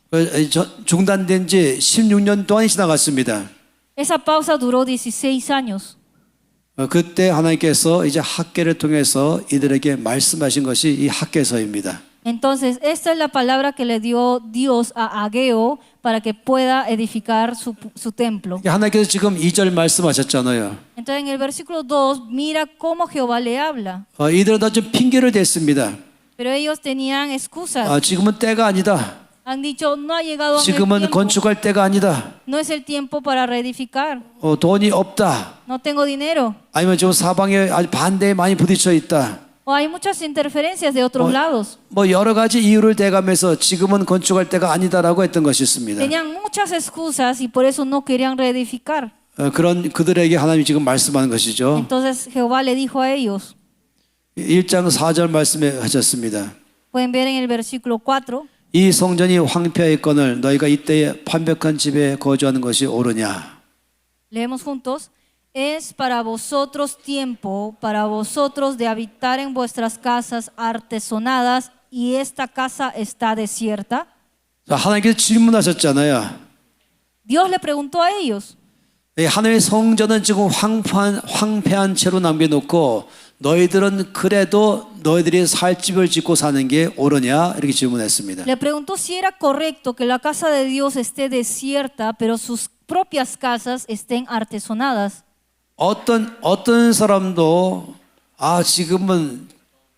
중단된 지 16년 동안이 지나갔습니다. Esa pausa duró 16 años. 그때 하나님께서 이제 학계를 통해서 이들에게 말씀하신 것이 이 학계서입니다. Entonces, esta es la palabra que le dio Dios a Ageo para que pueda edificar su templo. 하나님께서 지금 2절 말씀하셨잖아요. Entonces, en el versículo 2, mira cómo Jehová le habla. 이들은 다 좀 핑계를 댔습니다. Pero ellos tenían excusas. 지금은 때가 아니다. Han dicho, no ha llegado aún el 지금은 tiempo. 건축할 때가 아니다. No es el tiempo para reedificar. 돈이 없다. No tengo dinero. 아니면 지금 사방에 아주 반대에 많이 부딪혀 있다. O hay muchas interferencias de otros lados. 뭐 여러 가지 이유를 대가면서 지금은 건축할 때가 아니다라고 했던 것이 있습니다. Tenían muchas excusas y por eso no querían reedificar. 그런 그들에게 하나님이 지금 말씀하는 것이죠. Entonces Jehová le dijo a ellos, 1장 4절 말씀에 하셨습니다. pueden ver en el versículo 4, 이 성전이 황폐하였거늘 너희가 이때에 판벽한 집에 거주하는 것이 옳으냐. leemos juntos. Es para vosotros tiempo, para vosotros de habitar en vuestras casas artesonadas y esta casa está desierta. 자, 하나님께서 질문하셨잖아요. Dios le preguntó a ellos. 하나님의 성전은 지금 황폐한 채로 남겨놓고 너희들은 그래도 너희들이 살 집을 짓고 사는 게 옳으냐 이렇게 질문했습니다. Le preguntó si era correcto que la casa de Dios esté desierta, pero sus propias casas estén artesonadas. 어떤 사람도 지금은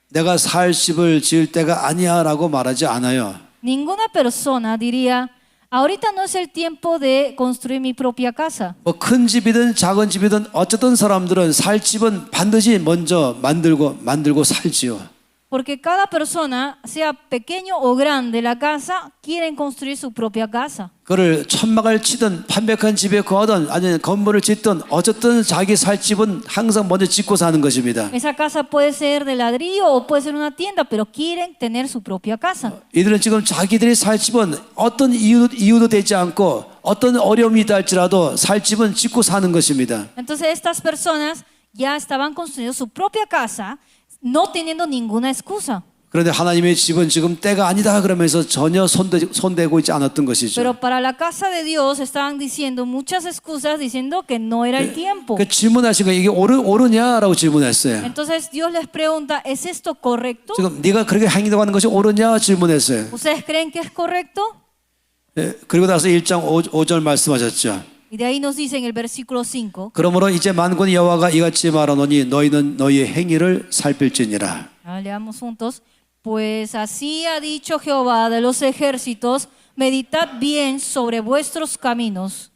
내가 살 집을 지을 때가 아니야라고 말하지 않아요. Ninguna persona diría, ahorita no es el tiempo de construir mi propia casa. 뭐 큰 집이든 작은 집이든 어쨌든 사람들은 살 집은 반드시 먼저 만들고 살지요. Porque cada persona, sea pequeño o grande, la casa, quieren construir su propia casa. 그를 천막을 치든 판백한 집에 거하든 아니면 건물을 짓든 어쨌든 자기 살 집은 항상 먼저 짓고 사는 것입니다. Esa casa puede ser de ladrillo o puede ser una tienda, pero quieren tener su propia casa. 이들은 지금 자기들이 살 집은 어떤 이유도 되지 않고 어떤 어려움이 있다 할지라도 살 집은 짓고 사는 것입니다. Entonces estas personas ya estaban construyendo su propia casa, no teniendo ninguna excusa. 그런데 하나님의 집은 지금 때가 아니다 그러면서 전혀 손대고 있지 않았던 것이죠. Pero para la casa de Dios estaban diciendo muchas excusas, diciendo que no era el tiempo. 그 질문하신 거 이게 옳으냐라고 질문했어요. Entonces Dios les pregunta, ¿es esto correcto? 지금 네가 그렇게 행동하는 것이 옳으냐 질문했어요. ¿Ustedes creen que es correcto? 예, 그리고 나서 1장 5절 말씀하셨죠. Y de ahí nos dice en el versículo 5. 그러므로 이제 만군의 여호와가 이같이 말하노니 너희는 너희의 행위를 살필지니라. Leamos juntos. Pues así ha dicho Jehová de los ejércitos, meditad bien sobre vuestros caminos.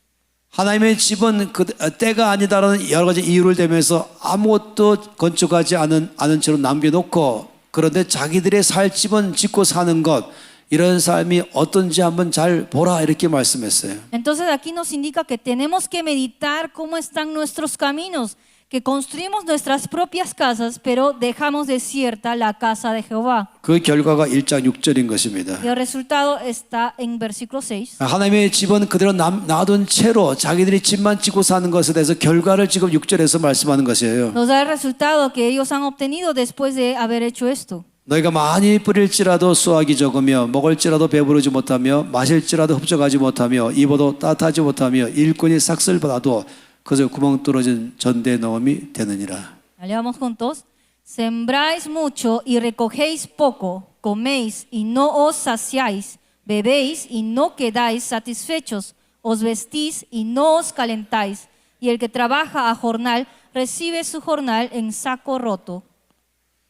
하나님의 집은 그 때가 아니다라는 여러 가지 이유를 대면서 아무것도 건축하지 않은 채로 남겨놓고 그런데 자기들의 살 집은 짓고 사는 것 이런 삶이 어떤지 한번 잘 보라 이렇게 말씀했어요. Entonces aquí nos indica que tenemos que meditar cómo están nuestros caminos, que construimos nuestras propias casas, pero dejamos desierta la casa de Jehová. 그 결과가 1장 6절인 것입니다. Y el resultado está en versículo 6. 하나님의 집은 그대로 놔둔 채로 자기들이 집만 짓고 사는 것에 대해서 결과를 지금 6절에서 말씀하는 것이에요. Nos da el resultado que ellos han obtenido después de haber hecho esto. 너희가 많이 뿌릴지라도 수확이 적으며 먹을지라도 배부르지 못하며 마실지라도 흡족하지 못하며 입어도 따뜻하지 못하며 일꾼이 삭슬 받아도 그저 구멍 뚫어진 전대에 넣음이 되느니라. Leamos juntos. Sembráis mucho y recogéis poco, coméis y no os saciáis, bebéis y no quedáis satisfechos, os vestís y no os calentáis, y el que trabaja a jornal recibe su jornal en saco roto.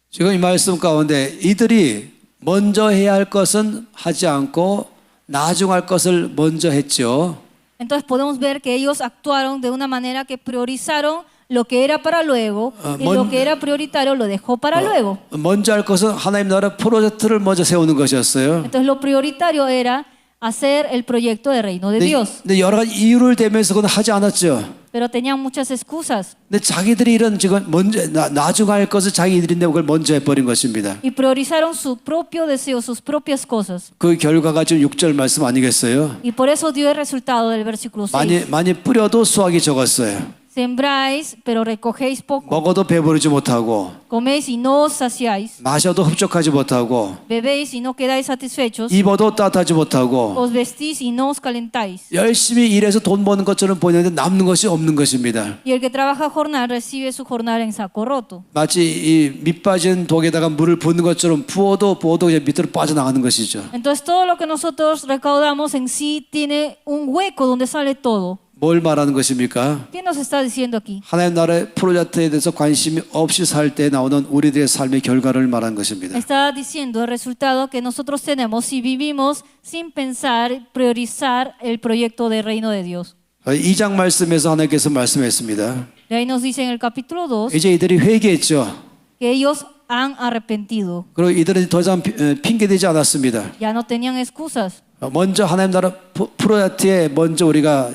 지금 이 말씀 가운데 이들이 먼저 해야 할 것은 하지 않고 나중할 것을 먼저 했죠. Entonces podemos ver que ellos actuaron de una manera que priorizaron lo que era para luego y lo que era prioritario lo dejó para luego. 먼저 할 것은 하나님 나라 프로젝트를 먼저 세우는 것이었어요. Entonces lo prioritario era hacer el proyecto del reino de Dios. 근데 여러 가지 이유를 대면서 그건 하지 않았죠. Pero tenían muchas excusas. 근데 자기들이 이런 지금 먼저 나중 할 것을 자기들인데 그걸 먼저 해버린 것입니다. Y priorizaron su propio deseo, sus propias cosas. 그 결과가 지금 6절 말씀 아니겠어요? Y por eso dio el resultado del versículo 6. 많이 뿌려도 수확이 적었어요. Sembráis, pero recogéis poco. 먹어도 배부르지 못하고 Coméis y no os saciáis. 마셔도 흡족하지 못하고 Bebéis y no quedáis satisfechos. 입어도 따뜻하지 못하고 Os vestís y no os calentáis. 열심히 일해서 돈 버는 것처럼 보이는데 남는 것이 없는 것입니다. Y el que trabaja jornal recibe su jornal en saco roto. 마치 이 밑빠진 독에다가 물을 붓는 것처럼 부어도 그냥 밑으로 빠져나가는 것이죠. Entonces todo lo que nosotros recaudamos en sí tiene un hueco donde sale todo. 뭘 말하는 것입니까? ¿Qué nos está diciendo aquí? 하나님 나라의 프로젝트에 대해서 관심이 없이 살 때 나오는 우리들의 삶의 결과를 말하는 것입니다. Está diciendo el resultado que nosotros tenemos si vivimos sin pensar, priorizar el proyecto del reino de Dios. 2장 말씀에서 하나님께서 말씀했습니다. De ahí nos dice en el capítulo 2 이제 이들이 회개했죠. que ellos han arrepentido. 그리고 이들은 더 이상 핑계대지 않았습니다. Ya no tenían excusas. 먼저 하나님 나라 프로젝트에 먼저 우리가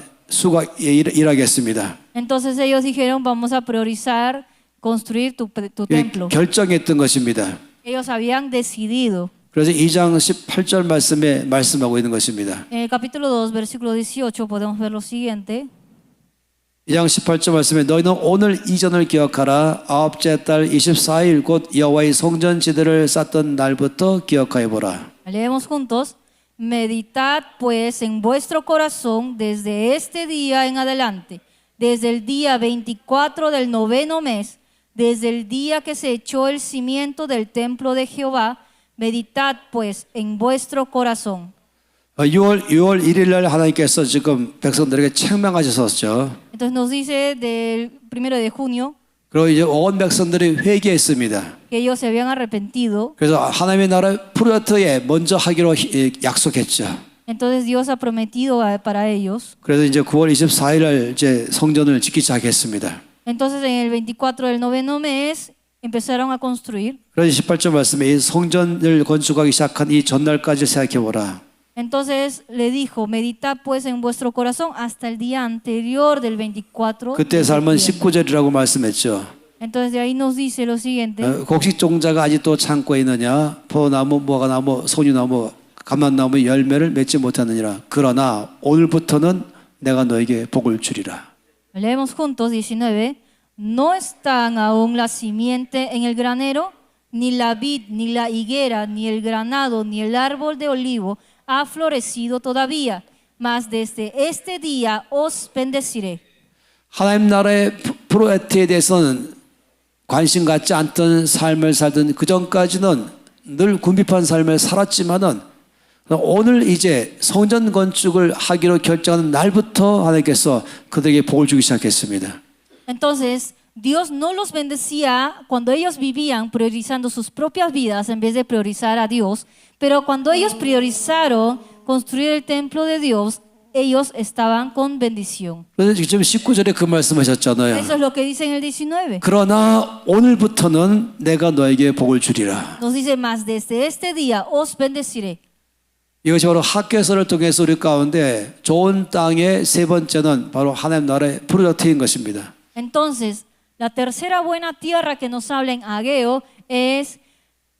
일하겠습니다. Entonces ellos dijeron, vamos a priorizar construir tu templo. 결정했던 것입니다. Ellos habían decidido. 그래서 2장 18절 말씀에 말씀하고 있는 것입니다. En el capítulo 2, versículo 18, podemos ver lo siguiente. 2장 18절 말씀에 너희는 오늘 이전을 기억하라. 아홉째 달 24일 곧 여호와의 성전 지대를 쌓던 날부터 기억하여 보라. Leemos juntos. Meditad pues en vuestro corazón desde este día en adelante, desde el día 24 del noveno mes, desde el día que se echó el cimiento del templo de Jehová, meditad pues en vuestro corazón. 6월 1일 날 하나님께서 지금 백성들에게 책망하셨었죠. Entonces nos dice del 1 de junio 그리고 이제 온 백성들이 회개했습니다. que ellos se habían arrepentido. 그래서 하나님의 나라 프로젝트에 먼저 하기로 약속했죠. Entonces Dios ha prometido para ellos. 그래서 이제 9월 24일 날 이제 성전을 짓기 시작했습니다. Entonces en el 24 del noveno mes empezaron a construir. 그래서 18절 말씀에 이 성전을 건축하기 시작한 이 전날까지 생각해 보라. Entonces le dijo, meditad pues en vuestro corazón hasta el día anterior del 24 그때 de 삶은 septiembre. 19절이라고 말씀했죠. Entonces de ahí nos dice lo siguiente. 곡식 종자가 아직도 창고에 있느냐? 포나무, 무화과나무, 소유나무, 감람나무 열매를 맺지 못하느니라. 그러나 오늘부터는 내가 너에게 복을 주리라. Leemos juntos 19. No están aún la simiente en el granero, ni la vid, ni la higuera, ni el granado, ni el árbol de olivo ha florecido todavía, mas desde este día os bendeciré. 하나님 나라의 프로젝트에 대해서는 관심 갖지 않던 삶을 살던 그 전까지는 늘 궁핍한 삶을 살았지만은 오늘 이제 성전 건축을 하기로 결정하는 날부터 하나님께서 그들에게 복을 주기 시작했습니다. Entonces, Dios no los bendecía cuando ellos vivían priorizando sus propias vidas en vez de priorizar a Dios, pero cuando ellos priorizaron construir el templo de Dios, ellos estaban con bendición. 그래서 지금 19절에 그 말씀하셨잖아요. Eso es lo que dice en el 19. 그러나 오늘부터는 내가 너에게 복을 주리라. Nos dice, más desde este día os bendeciré. 이것이 바로 학교서를 통해서 우리 가운데 좋은 땅의 세 번째는 바로 하나님 나라의 프로젝트인 것입니다. Entonces, la tercera buena tierra que nos habla en Ageo es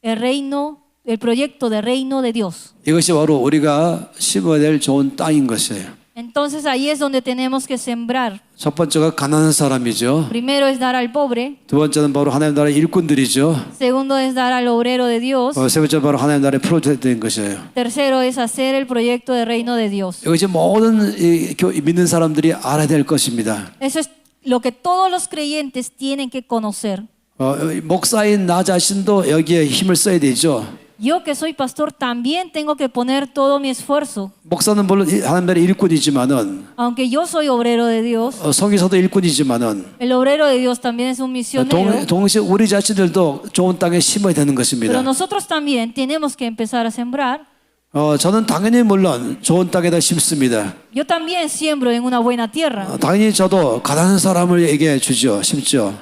el reino, el proyecto de reino de Dios. 이것이 바로 우리가 심어야 될 좋은 땅인 것이에요. Entonces ahí es donde tenemos que sembrar. 첫 번째가 가난한 사람이죠. Primero es dar al pobre, 두 번째는 바로 하나님 나라의 일꾼들이죠. segundo es dar al obrero de Dios, 세 번째는 바로 하나님 나라의 프로젝트인 것이에요. tercero es hacer el proyecto de reino de Dios. 이것이 모든 믿는 사람들이 알아야 될 것입니다. Eso es lo que todos los creyentes tienen que conocer. 목사인 나 자신도 여기에 힘을 써야 되죠. Yo que soy pastor también tengo que poner todo mi esfuerzo. 목사는 물론 하나님 나라의 일꾼이지만은 Aunque yo soy obrero de Dios, 성기사도 일꾼이지만은 el obrero de Dios también es un misionero. 동시에 우리 자신들도 좋은 땅에 심어야 되는 Pero 것입니다. nosotros también tenemos que empezar a sembrar. 저는 당연히 물론 좋은 땅에다 심습니다. Yo también siembro en una buena tierra, 당연히 저도 가난한 사람에게 주죠. 심죠.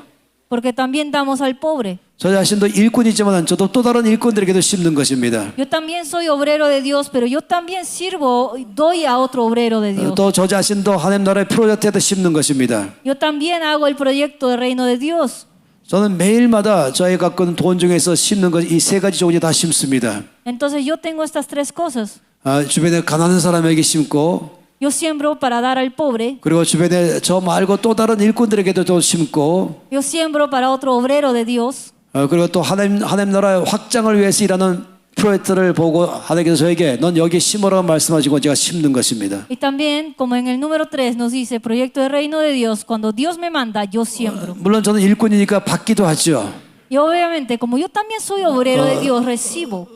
porque también damos al pobre. 저 자신도 일꾼이지만 저도 또 다른 일꾼들에게도 심는 것입니다. Yo también soy obrero de Dios, pero yo también sirvo, doy a otro obrero de Dios. 또 저 자신도 하나님 나라의 프로젝트에다 심는 것입니다. Yo también hago el proyecto del reino de Dios. 저는 매일마다 저희 갖고 있는 돈 중에서 심는 것 이 세 가지 종류 다 심습니다. Entonces yo tengo estas tres cosas. 주변에 가난한 사람에게 심고 Yo siembro para dar al pobre. 그리고 주변에 저 말고 또 다른 일꾼들에게도 또 심고 Yo siembro para otro obrero de Dios. 그리고 또 하나님 나라의 확장을 위해서 일하는 프로젝트를 보고 하나님께서 저에게 넌 여기 심으라고 말씀하시고 제가 심는 것입니다. Y también, como en el número 3 nos dice, proyecto del reino de Dios, cuando Dios me manda, yo siembro. 물론 저는 일꾼이니까 받기도 하죠. Y obviamente, como yo también soy obrero de Dios, recibo.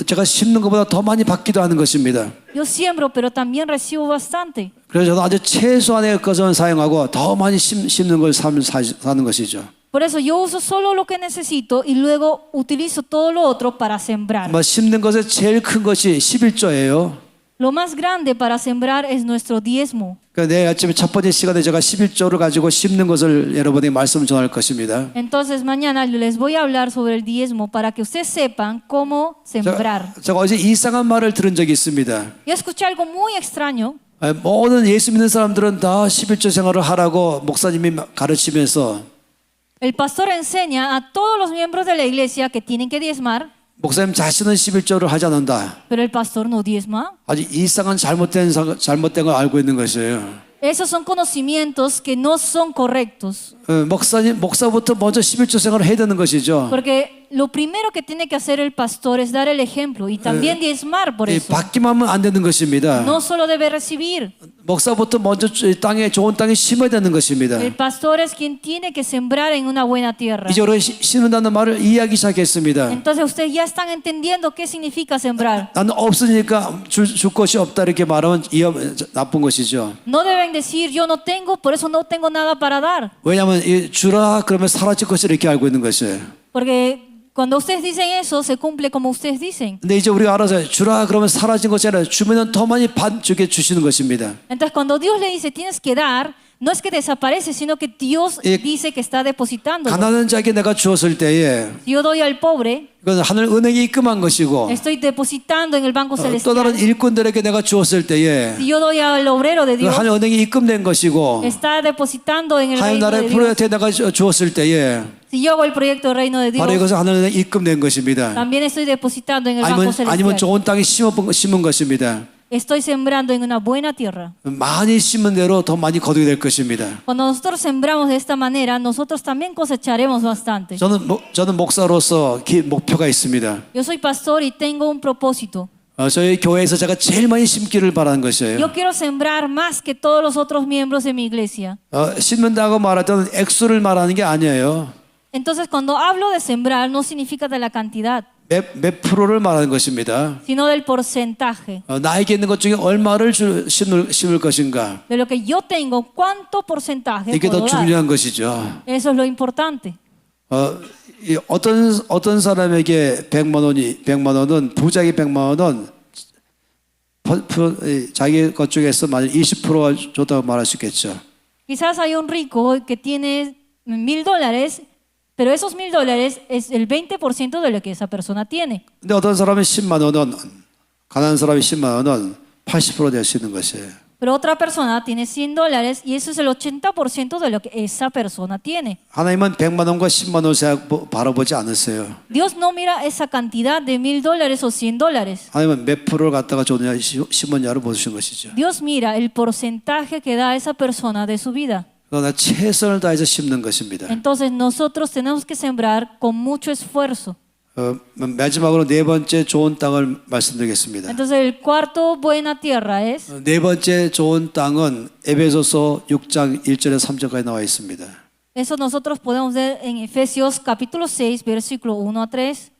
제가 심는 것보다 더 많이 받기도 하는 것입니다. Yo siembro, pero también recibo bastante. 그래서 저는 아주 최소한의 것을 사용하고 더 많이 심는 걸 사는 것이죠. Por eso yo uso solo lo que necesito y luego utilizo todo lo otro para sembrar. 심는 것의 제일 큰 것이 11조예요. Lo más grande para sembrar es nuestro diezmo. 그러니까 내일 아침에 첫 번째 시간에 제가 11조를 가지고 심는 것을 여러분에게 말씀을 전할 것입니다. Entonces mañana les voy a hablar sobre el diezmo para que ustedes sepan cómo sembrar. 제가 어제 이상한 말을 들은 적이 있습니다. Yo escuché algo muy extraño. 모든 예수 믿는 사람들은 다 11조 생활을 하라고 목사님이 가르치면서 El pastor enseña a todos los miembros de la iglesia que tienen que diezmar, 목사님 자신은 11조를 하지 않는다. pero el pastor no diezma. 아주 이상한 잘못된 걸 알고 있는 것이에요. Esos son conocimientos que no son correctos. 목사부터 먼저 11조 생활을 해야 되는 것이죠. Porque lo primero que tiene que hacer el pastor es dar el ejemplo y también diezmar por eso. 받기만 하면 안 되는 것입니다. No solo debe recibir. 목사부터 먼저 좋은 땅에 심어야 되는 것입니다. El pastor es quien tiene que sembrar en una buena tierra. 이제 우리 심는다는 말을 이해하기 시작했습니다. Entonces ustedes ya están entendiendo qué significa sembrar. 나는 없으니까 줄 것이 없다 이렇게 말하면 나쁜 것이죠. No deben decir yo no tengo, por eso no tengo nada para dar. 왜냐하면 주라 그러면 사라질 것을 이렇게 알고 있는 것이에요. Porque Cuando ustedes dicen eso, se cumple como ustedes dicen. 근데 이제 우리가 알아서 주라 그러면 사라진 것이 아니라 주면은 더 많이 반쪽에 주시는 것입니다. Entonces, cuando Dios le dice tienes que dar, no es que desaparece, sino que Dios dice que está depositando. 가난한 자에게 내가 주었을 때에 Si yo doy al pobre, 이건 하늘 은행에 입금한 것이고 estoy depositando en el banco 또 celestial. 다른 일꾼들에게 내가 주었을 때에 Si yo doy al obrero de 그 Dios, 하늘 은행에 입금된 것이고 está depositando en el 하나님 reino de 나라의 Dios. 프로젝트에 내가 주었을 때에 Si yo hago el proyecto del reino de 바로 Dios, 이것은 하늘 은행에 입금된 것입니다. también estoy depositando en el banco 아니면 celestial. 좋은 땅에 심은 것입니다. Estoy sembrando en una buena tierra. 많이 심은 대로 더 많이 거두게 될 것입니다. Cuando nosotros sembramos de esta manera, nosotros también cosecharemos bastante. 저는 목사로서 목표가 있습니다. Yo soy pastor y tengo un propósito. 저희 교회에서 제가 제일 많이 심기를 바라는 것이에요. Yo quiero sembrar más que todos los otros miembros de mi iglesia. 심는다고 말할 때는 액수를 말하는 게 아니에요. Entonces, cuando hablo de sembrar, no significa de la cantidad, 몇 프로를 말하는 것입니다. sino del porcentaje. 나에게 있는 것 중에 얼마를 심을 것인가. De lo que yo tengo, cuánto porcentaje 이게 더 puedo dar. 중요한 것이죠. Eso es lo importante. 어떤 사람에게 100만 원은 부자에게 100만 원은 자기 것 중에서 만약 20%가 줬다고 말할 수 있겠죠. Quizás hay un rico que tiene $1,000, pero esos $1,000 es el 20% de lo que esa persona tiene. 근데 어떤 사람은 10만 원은 가난한 사람이 10만 원은 80% 될 수 있는 것이에요. Pero otra persona tiene $100 y eso es el 80% de lo que esa persona tiene. 하나님은 100만 원과 10만 원을 바라보지 않으세요. Dios no mira esa cantidad de $1,000 o $100. 하나님은 몇 프로를 갖다가 줬느냐 심었냐를 보시는 것이죠. Dios mira el porcentaje que da esa persona de su vida. 그러나 최선을 다해서 심는 것입니다. Entonces nosotros tenemos que sembrar con mucho esfuerzo. 마지막으로 네 번째 좋은 땅을 말씀드리겠습니다. Entonces el cuarto buena tierra es, 네 번째 좋은 땅은 에베소서 6장 1절에서 3절까지 나와 있습니다. eso nosotros podemos ver en Efesios capítulo 6, versículo 1 a 3.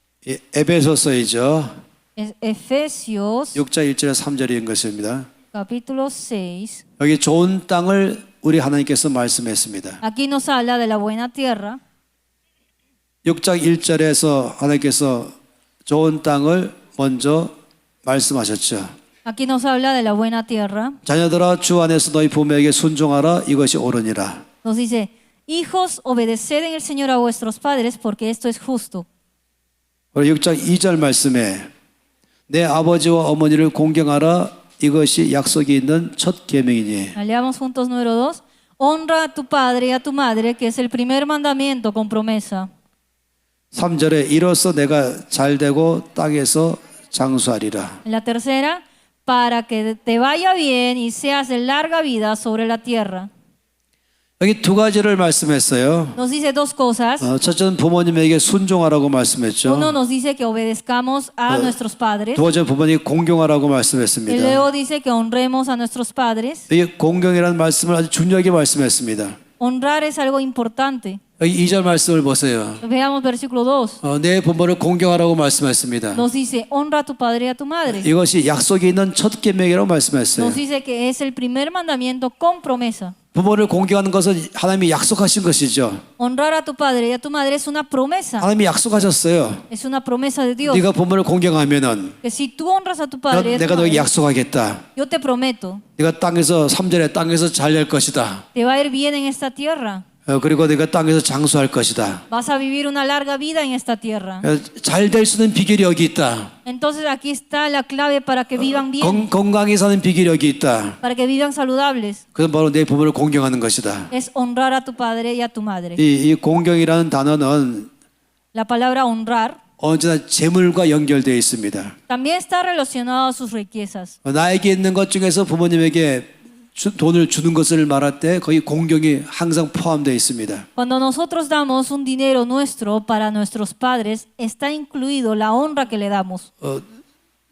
에베소서이죠. Es Efesios 6장 1절에서 3절인 것입니다. capítulo 6. 여기 좋은 땅을 우리 하나님께서 말씀했습니다. Aquí nos habla de la buena tierra. 6장 1절에서 하나님께서 좋은 땅을 먼저 말씀하셨죠. Aquí nos habla de la buena tierra. 자녀들아 주 안에서 너희 부모에게 순종하라 이것이 옳으니라. Nos dice, hijos, obedeced en el Señor a vuestros padres porque esto es justo. 그리고 6장 2절 말씀에 내 아버지와 어머니를 공경하라 이것이 약속이 있는 첫 계명이니. Leamos juntos número 2. Honra a tu padre y a tu madre, que es el primer mandamiento con promesa. 3절에 이로써 내가 잘되고 땅에서 장수하리라. En la tercera, para que te vaya bien y seas de larga vida sobre la tierra. 여기 두 가지를 말씀했어요. Nos dice dos cosas. 첫째는 부모님에게 순종하라고 말씀했죠. Uno nos dice que obedezcamos a nuestros padres. 두 번째 부모님에게 공경하라고 Y 말씀했습니다. luego dice que honremos a nuestros padres. 이 공경이라는 말씀을 아주 중요하게 말씀했습니다. Honrar es algo importante. 여기 2절 말씀을 보세요. Veamos versículo 2. 내 부모를 공경하라고 말씀했습니다. Nos dice, honra a tu padre y a tu madre. 이것이 약속이 있는 첫 계명이라고 말씀했어요. Nos dice que es el primer mandamiento con promesa. 부모를 공경하는 것은 하나님이 약속하신 것이죠. Honrar a tu padre y a tu madre es una promesa. 하나님이 약속하셨어요. Es una promesa de Dios. 네가 부모를 공경하면은 Que si tú honras a tu padre y a tu 내가 너에게 madre, 약속하겠다. yo te prometo, 네가 땅에서 3절에 땅에서 잘 될 것이다. te va a ir bien en esta tierra. 그리고 네가 땅에서 장수할 것이다. Vas a vivir una larga vida en esta tierra. 잘 될 수 있는 비결이 여기 있다. Entonces aquí está la clave para que vivan bien, 건강히 사는 비결이 여기 있다. para que vivan saludables. 그건 바로 내 부모를 공경하는 것이다. Es honrar a tu padre y a tu madre. 이 공경이라는 단어는 La palabra honrar 언제나 재물과 연결되어 있습니다. también está relacionado a sus riquezas. 나에게 있는 것 중에서 부모님에게 돈을 주는 것을 말할 때 거기 공경이 항상 포함되어 있습니다. Cuando nosotros damos un dinero nuestro para nuestros padres, está incluido la honra que le damos.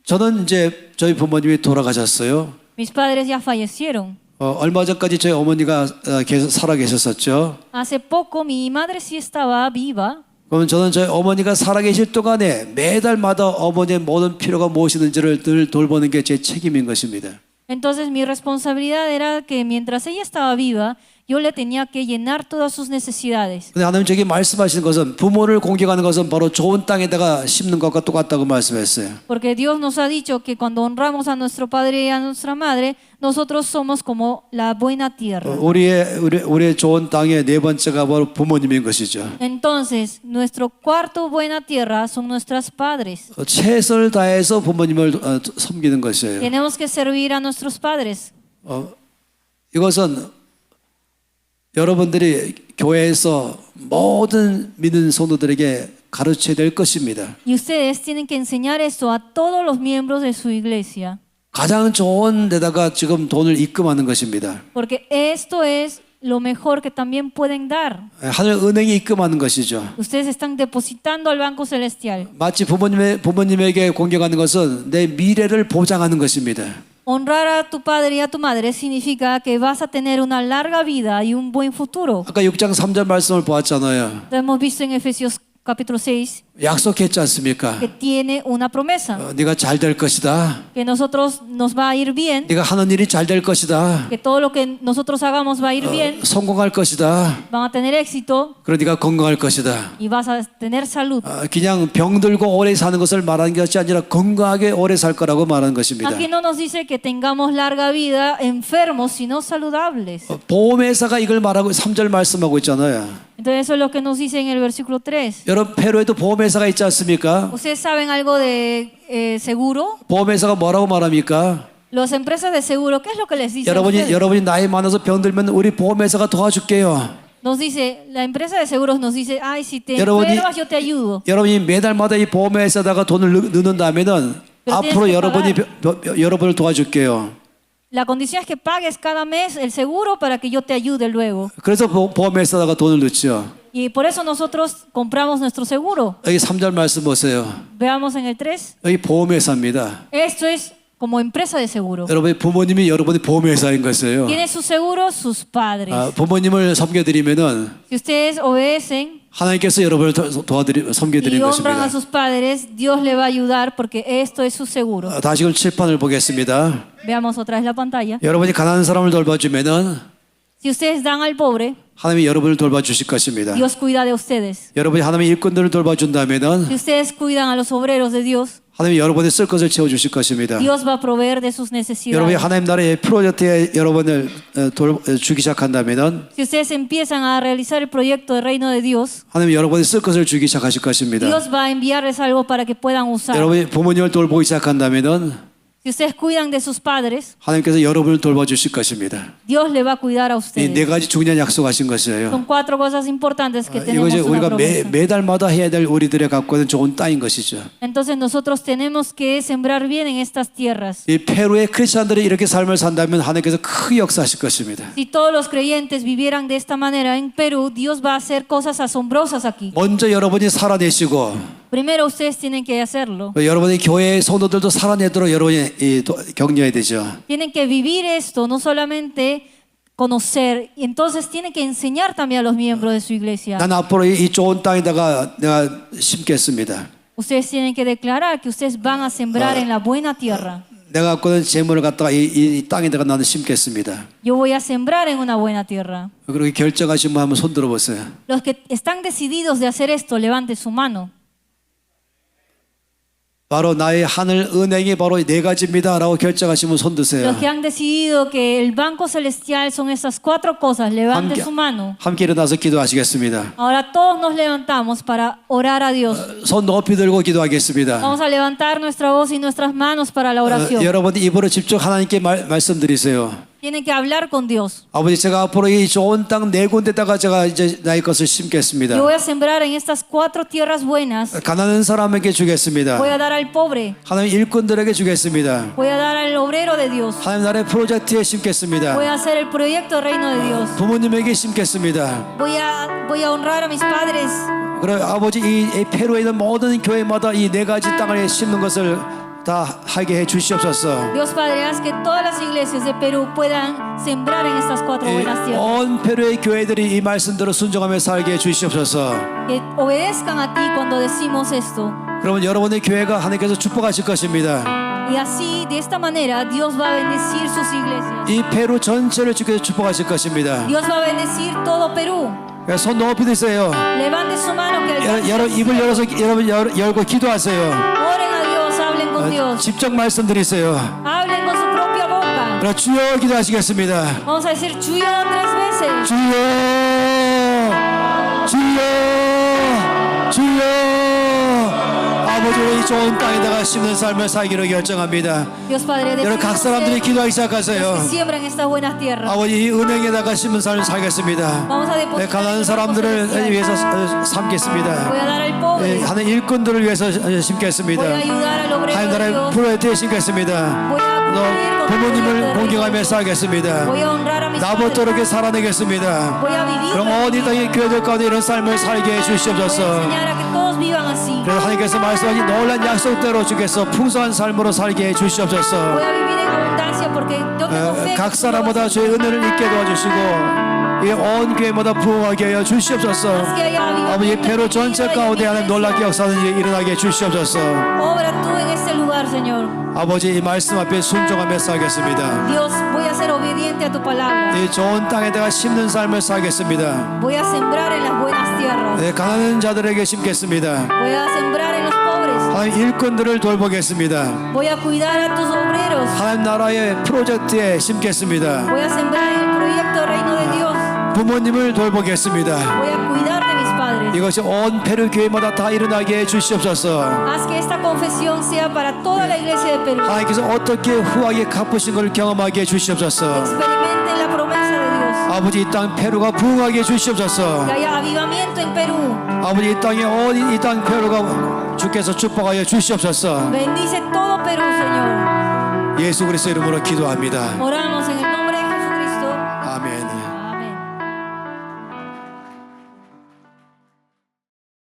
저는 이제 저희 부모님이 돌아가셨어요. Mis padres ya fallecieron. 얼마 전까지 저희 어머니가 살아 계셨었죠. Hace poco mi madre sí estaba viva. 그러면 저는 저희 어머니가 살아계실 동안에 매달마다 어머니의 모든 필요가 무엇이든지를 늘 돌보는 게 제 책임인 것입니다. Entonces mi responsabilidad era que mientras ella estaba viva, yo le tenía que llenar todas sus necesidades. 근데 하나님 저기 말씀하시는 것은 부모를 공경하는 것은 바로 좋은 땅에다가 심는 것과 똑같다고 말씀했어요. Porque Dios nos ha dicho que cuando honramos a nuestro padre y a nuestra madre, nosotros somos como la buena tierra. 우리의 좋은 땅의 네 번째가 바로 부모님인 것이죠. Entonces, nuestro cuarto buena tierra son nuestros padres. 최선을 다해서 부모님을 섬기는 것이에요. Tenemos que servir a nuestros padres. 이것은 여러분들이 교회에서 모든 믿는 성도들에게 가르쳐야 될 것입니다. Y ustedes tienen que enseñar esto a todos los miembros de su iglesia. 가장 좋은 데다가 지금 돈을 입금하는 것입니다. Porque esto es lo mejor que también pueden dar. 하늘 은행에 입금하는 것이죠. Ustedes están depositando al Banco Celestial. 마치 부모님에게 공경하는 것은 내 미래를 보장하는 것입니다. Honrar a tu padre y a tu madre significa que vas a tener una larga vida y un buen futuro. 아까 6장 3절 말씀을 보았잖아요. Lo hemos visto en Efesios capítulo 6, 약속했지 않습니까? que tiene una promesa, 네가 잘 될 것이다. que nosotros nos va a ir bien, 네가 하는 일이 잘 될 것이다. que todo lo que nosotros hagamos va a ir bien, 성공할 것이다. van a tener éxito 그리고 네가 건강할 것이다. y vas a tener salud. 그냥 병들고 오래 사는 것을 말하는 것이 아니라 건강하게 오래 살 거라고 말하는 것입니다. Aquí no nos dice que tengamos larga vida enfermos, sino saludables. 보험회사가 이걸 말하고 3절 말씀하고 있잖아요. Entonces eso es lo que nos dice en el versículo 3. 여러분 페루에도 보험회사가 있지 않습니까? ¿Ustedes saben algo de seguro? 보험회사가 뭐라고 말합니까? Las empresas de seguro, ¿qué es lo que les dice a ustedes? 여러분이 나이 많아서 병들면 우리 보험회사가 도와줄게요. Nos dice, la empresa de seguros nos dice, ay, si te 여러분이- enfermas yo te ayudo. 여러분이 매달마다 이 보험회사에다가 돈을 넣는다면은 Pero 앞으로 tienes que 여러분을 도와줄게요. La condición es que pagues cada mes el seguro para que yo te ayude luego. 그래서 보험회사에다가 돈을 넣죠. Y por eso nosotros compramos nuestro seguro. 여기 3절 말씀 보세요. Veamos en el 3. 여기 보험회사입니다. Esto es como empresa de seguro. 여러분의 부모님이 여러분의 보험회사인 것이에요. Tiene su seguro sus padres. 부모님을 섬겨드리면은 Si ustedes obedecen 하나님께서 여러분을 y 섬겨드리는 honran a 것입니다. sus padres, Dios le va a ayudar porque esto es su seguro. 다시금 칠판을 보겠습니다. Veamos otra vez la pantalla. 여러분이 가난한 사람을 돌봐주면은 Si ustedes dan al pobre, 하나님이 여러분을 돌봐주실 것입니다. Dios cuida de ustedes. 여러분이 하나님의 일꾼들을 돌봐준다면은 Si ustedes cuidan a los obreros de Dios, 하나님이 여러분의 쓸 것을 채워주실 것입니다. Dios va a proveer de sus 여러분이 necesidades. 하나님 나라의 프로젝트에 여러분을 주기 시작한다면은 Si ustedes empiezan a realizar el proyecto del reino de Dios, 하나님이 여러분의 쓸 것을 주기 시작하실 것입니다. Dios va a enviarles algo para que puedan usar. 여러분이 부모님을 돌보기 시작한다면은 Si ustedes cuidan de sus padres, 하나님께서 여러분을 돌봐주실 것입니다. Dios le va a cuidar a 이 ustedes. 네 가지 중요한 약속하신 것이에요. Son 4 cosas importantes que tenemos 이것이 una 우리가 promesa. 매달마다 해야 될 우리들의 갖고 있는 좋은 땅인 것이죠. Entonces nosotros tenemos que sembrar bien en estas tierras. 이 페루의 크리스천들이 이렇게 삶을 산다면 하나님께서 크게 역사하실 것입니다. Si todos los creyentes vivieran de esta manera en Perú, Dios va a hacer cosas asombrosas aquí. 먼저 여러분이 살아내시고 Primero ustedes tienen que hacerlo. 여러분이 교회의 성도들도 살아내도록 여러분이 격려해야 되죠. Tienen que vivir esto, no solamente conocer, y entonces tienen que enseñar también a los miembros de su iglesia. 난 앞으로 이 좋은 땅에다가 내가 심겠습니다. Ustedes tienen que declarar que ustedes van a sembrar en la buena tierra. 내가 갖고 있는 재물을 갖다가 이 땅에다가 나는 심겠습니다. Yo voy a sembrar en una buena tierra. 그렇게 결정하신 분 한번 손 들어보세요. Los que están decididos de hacer esto, levante su mano. 바로 나의 하늘 은행이 바로 네 가지입니다라고 결정하시면 손 드세요. Los que han decidido que el banco celestial son esas 4 cosas, levante su mano. 함께 일어나서 기도하시겠습니다. Ahora todos nos levantamos para orar a Dios. 손 높이 들고 기도하겠습니다. Vamos a levantar nuestra voz y nuestras manos para la oración. 여러분 입으로 직접 하나님께 말씀드리세요. Tienen que hablar con Dios. 아버지 제가 앞으로 이 좋은 땅 네 군데다가 제가 이제 나의 것을 심겠습니다. Yo voy a sembrar en estas 4 tierras buenas. 가난한 사람에게 주겠습니다. Voy a dar al pobre. 하나님 일꾼들에게 주겠습니다. Voy a dar al obrero de Dios. 하나님 나라의 프로젝트에 심겠습니다. Voy a hacer el proyecto del reino de Dios. 부모님에게 심겠습니다. Voy a honrar a mis padres. 그래 아버지 이 페루에 있는 모든 교회마다 이 네 가지 땅을 심는 것을 다 하게 해 주시옵소서. Dios Padre, haz que todas las iglesias de Perú puedan sembrar en estas 4 buenas tierras. 온 페루의 교회들이 이 말씀대로 순종하며 살게 해 주시옵소서. Que obedezcan a ti cuando decimos esto. 그러면 여러분의 교회가 하나님께서 축복하실 것입니다. Y así, de esta manera, Dios va a bendecir sus iglesias. 이 페루 전체를 주께서 축복하실 것입니다. Dios va a bendecir todo Perú. 손 높이 드세요. Levante su mano que alcance 여러 el 입을 cielo. 열어서 여러분 열고 기도하세요. Oren a Dios, hablen con Dios. 직접 말씀드리세요. Hablen con su propia boca. 그럼 주여 기도하시겠습니다. Vamos a decir Chuyo 3 veces. 주여, 주여, 주여. 아버지, 이 좋은 땅에다가 심는 삶을 살기로 결정합니다. Dios Padre, 여러분 각 사람들이 기도하기 시작하세요. que siembran estas buenas tierras. 아버지, 이 은행에다가 심는 삶을 살겠습니다. Vamos a depositar 가난한 en 사람들을 celestial. 위해서 삶겠습니다. Voy a dar al pobre. 하는 일꾼들을 위해서 심겠습니다. Voy a ayudar al obrero 하나님 de 나라의 Dios. 프로젝트에 심겠습니다. Voy a 너 cumplir con 부모님을 el 공경하며 proyecto. 살겠습니다. Voy a honrar a mis 나부터 이렇게 padres. 살아내겠습니다. Voy a vivir. 그럼 어디 땅에 교회들 가운데 이런 삶을 살게 Voy a 해주시옵소서. enseñar a que todos vivan así. 그래서 하나님께서 말씀하신 놀란 약속대로 주께서 풍성한 삶으로 살게 해주시옵소서. Voy a vivir en abundancia porque yo tengo fe. 각 que tú lo vas 사람마다 a 주의 hacer. 은혜를 잊게 도와주시고 이 온 교회마다 부흥하게 하여 주시옵소서. Haz que haya avivamiento 아버지 en 페루 mi 전체 vida y en 가운데 mi 하는 iglesia. 놀랍게 역사는 일어나게 해주시옵소서. Obra tú en este lugar, Señor. 아버지 이 말씀 앞에 순종하며 살겠습니다. Dios, voy a ser obediente a tu palabra. 이 좋은 땅에다가 심는 삶을 살겠습니다. Voy a sembrar en las buenas tierras. 가난한 자들에게 심겠습니다. Voy a sembrar en los pobres. 하나님 일꾼들을 돌보겠습니다. Voy a cuidar a tus obreros. 하나님 나라의 프로젝트에 심겠습니다. Voy a sembrar en el proyecto Reino de Dios. 부모님을 돌보겠습니다. Voy a cuidar de mis padres. 이것이 온 페루 교회마다 다 일어나게 해 주시옵소서. Haz que esta confesión sea para toda la iglesia de Perú. 하나님께서 어떻게 후하게 갚으신 것을 경험하게 해 주시옵소서. Experimenten la promesa de Dios. 아버지 이 땅 페루가 부흥하게 해 주시옵소서. Que haya avivamiento en Perú. 아버지 이 땅에 온 이 땅 페루가 주께서 축복하여 주시옵소서. Bendice todo Perú, Señor. 예수 그리스도 이름으로 기도합니다. Oramos en el